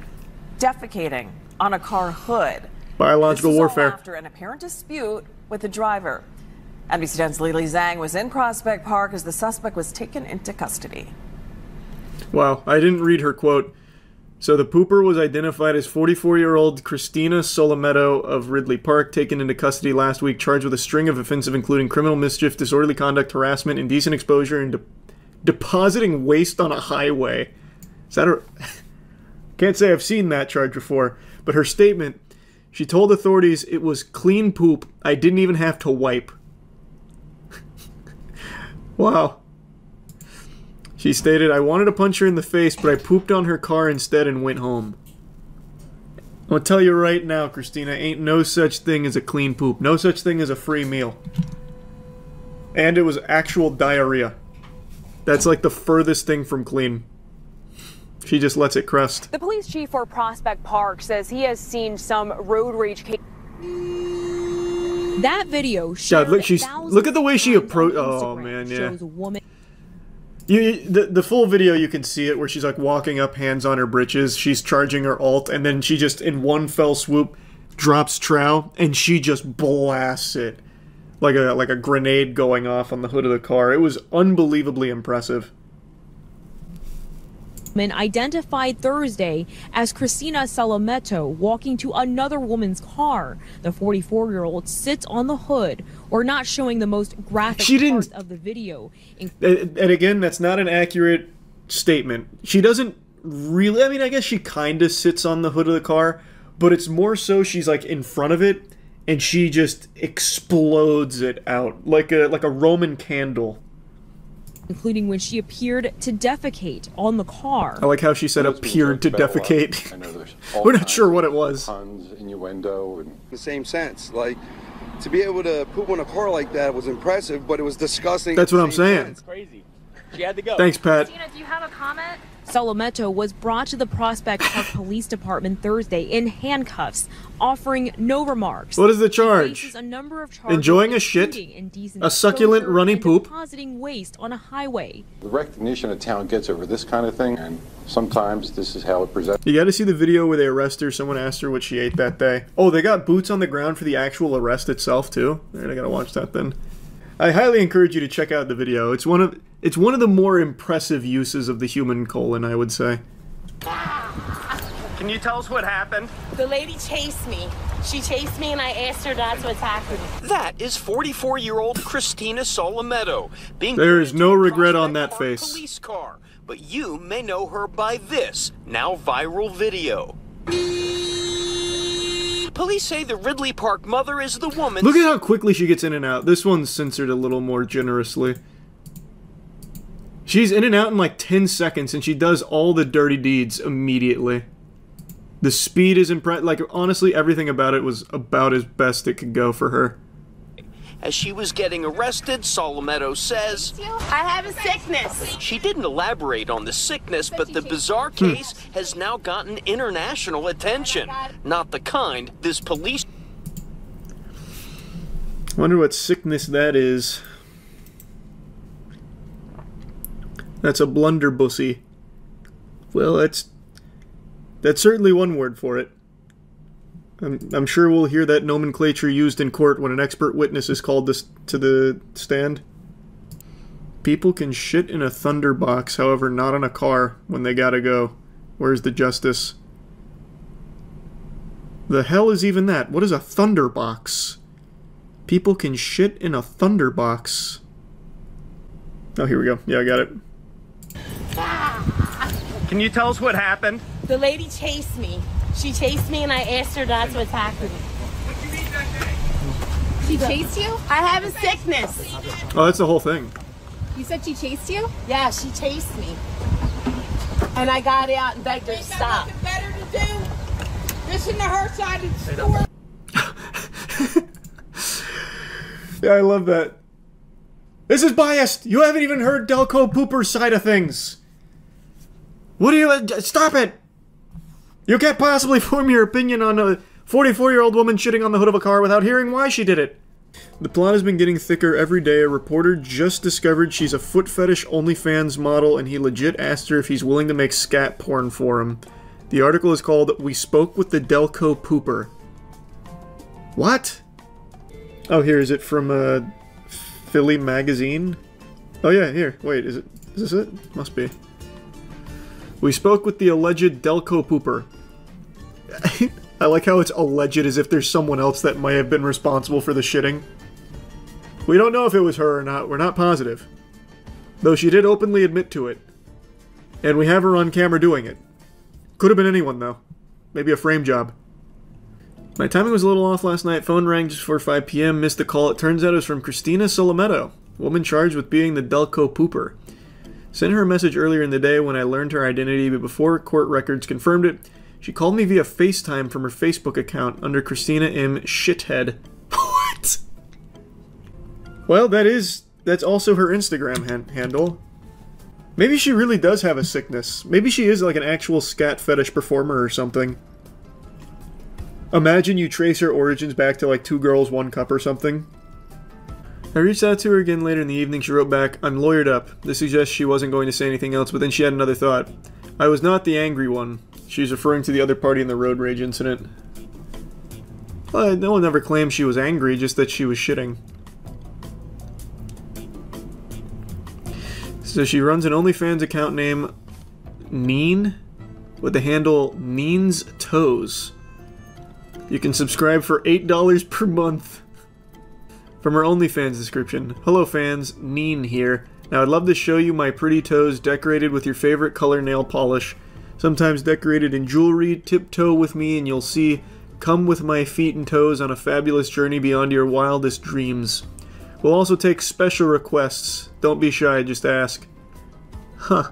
defecating on a car hood. Biological warfare. After an apparent dispute with the driver. NBC 10's Lily Zhang was in Prospect Park as the suspect was taken into custody. Wow, I didn't read her quote. So the pooper was identified as 44-year-old Christina Solometto of Ridley Park, taken into custody last week, charged with a string of offenses including criminal mischief, disorderly conduct, harassment, indecent exposure, and depositing waste on a highway. Is that a... Can't say I've seen that charge before, but her statement, she told authorities it was clean poop, I didn't even have to wipe. Wow. She stated, I wanted to punch her in the face, but I pooped on her car instead and went home. I'll tell you right now, Christina, ain't no such thing as a clean poop. No such thing as a free meal. And it was actual diarrhea. That's like the furthest thing from clean. She just lets it crust. The police chief for Prospect Park says he has seen some road rage cases. That video God, look at the way she approached. Oh man, yeah. Shows a woman. The full video, you can see it where she's like walking up, hands on her britches. She's charging her ult, and then she just in one fell swoop drops trow, and she just blasts it like a grenade going off on the hood of the car. It was unbelievably impressive. Identified Thursday as Christina Solometto walking to another woman's car. The 44-year-old sits on the hood, or not showing the most graphic parts of the video. And again, that's not an accurate statement. She doesn't really, I mean, I guess she kind of sits on the hood of the car, but it's more so she's like in front of it, and she just explodes it out like a Roman candle. Including when she appeared to defecate on the car. I like how she said appeared to defecate. We're not sure what it was. Puns, innuendo, and the same sense. Like, to be able to poop on a car like that was impressive, but it was disgusting. That's what I'm saying. It's crazy. She had to go. Thanks, Pat. Christina, do you have a comment? Solometto was brought to the Prospect Park Police Department Thursday in handcuffs, offering no remarks. What is the charge? A number of charges, enjoying a shit, a succulent runny poop, depositing waste on a highway. The recognition a town gets over this kind of thing, and sometimes this is how it presents. You got to see the video where they arrest her. Someone asked her what she ate that day. Oh, they got boots on the ground for the actual arrest itself too. Alright, I gotta watch that then. I highly encourage you to check out the video. It's one of the more impressive uses of the human colon, I would say. Can you tell us what happened? The lady chased me. She chased me and I asked her not to attack me. That is 44-year-old Christina Solometto being There is no regret on that face. Police car, but you may know her by this now viral video. Police say the Ridley Park mother is the woman. Look at how quickly she gets in and out. This one's censored a little more generously. She's in and out in like 10 seconds, and she does all the dirty deeds immediately. The speed is impressive. Like, honestly, everything about it was about as best it could go for her. As she was getting arrested, Solometto says, I have a sickness. She didn't elaborate on the sickness, but the bizarre case has now gotten international attention. Not the kind this police... Wonder what sickness that is. That's a blunderbussy. Well, that's certainly one word for it. I'm sure we'll hear that nomenclature used in court when an expert witness is called to the stand. People can shit in a thunderbox, however not on a car when they gotta go. Where's the justice? The hell is even that? What is a thunderbox? People can shit in a thunderbox. Oh, here we go. Yeah, I got it. Can you tell us what happened? The lady chased me. She chased me and I asked her not to attack me. She chased you? I have a sickness. Oh, that's the whole thing. You said she chased you? Yeah, she chased me. And I got out and begged her to stop. Better to do. Listen to her side of the story. Yeah, I love that. This is biased! You haven't even heard Delco Pooper's side of things! What do you- stop it! You can't possibly form your opinion on a 44-year-old woman shitting on the hood of a car without hearing why she did it. The plot has been getting thicker every day. A reporter just discovered she's a foot fetish OnlyFans model, and he legit asked her if he's willing to make scat porn for him. The article is called "We Spoke with the Delco Pooper." What? Oh, here, is it from, Philly Magazine? Oh yeah, here. Wait, is this it? Must be. We spoke with the alleged Delco Pooper. I like how it's alleged as if there's someone else that might have been responsible for the shitting. We don't know if it was her or not, we're not positive. Though she did openly admit to it. And we have her on camera doing it. Could have been anyone, though. Maybe a frame job. My timing was a little off last night. Phone rang just before 5 p.m. Missed the call. It turns out it was from Christina Solometto, woman charged with being the Delco Pooper. Sent her a message earlier in the day when I learned her identity, but before court records confirmed it, she called me via FaceTime from her Facebook account under Christina M. Shithead. What? Well, that's also her Instagram handle. Maybe she really does have a sickness. Maybe she is like an actual scat fetish performer or something. Imagine you trace her origins back to like 2 Girls, 1 Cup or something. I reached out to her again later in the evening. She wrote back, "I'm lawyered up." This suggests she wasn't going to say anything else, but then she had another thought. I was not the angry one. She's referring to the other party in the road rage incident. Well, no one ever claimed she was angry, just that she was shitting. So she runs an OnlyFans account named Neen, with the handle Neen's Toes. You can subscribe for $8 per month. From her OnlyFans description. Hello fans, Neen here. Now I'd love to show you my pretty toes decorated with your favorite color nail polish. Sometimes decorated in jewelry. Tiptoe with me and you'll see. Come with my feet and toes on a fabulous journey beyond your wildest dreams. We'll also take special requests. Don't be shy, just ask. Huh.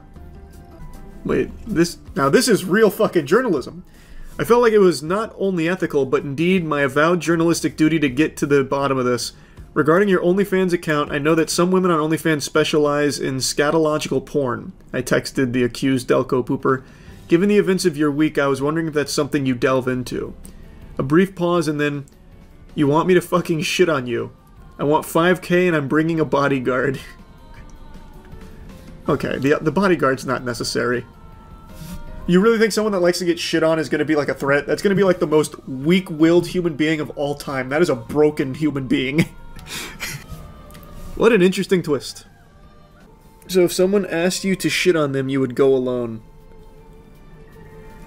Wait, this is real fucking journalism. I felt like it was not only ethical, but indeed my avowed journalistic duty to get to the bottom of this. Regarding your OnlyFans account, I know that some women on OnlyFans specialize in scatological porn. I texted the accused Delco Pooper. Given the events of your week, I was wondering if that's something you delve into. A brief pause and then, you want me to fucking shit on you. I want $5K and I'm bringing a bodyguard. Okay, the bodyguard's not necessary. You really think someone that likes to get shit on is going to be like a threat? That's going to be like the most weak-willed human being of all time. That is a broken human being. What an interesting twist. So if someone asked you to shit on them, you would go alone.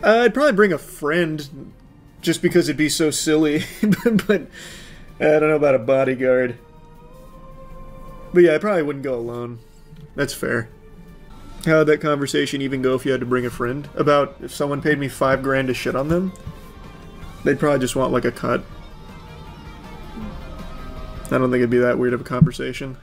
I'd probably bring a friend, just because it'd be so silly. But I don't know about a bodyguard. But yeah, I probably wouldn't go alone. That's fair. How'd that conversation even go if you had to bring a friend? About if someone paid me $5 grand to shit on them? They'd probably just want like a cut. I don't think it'd be that weird of a conversation.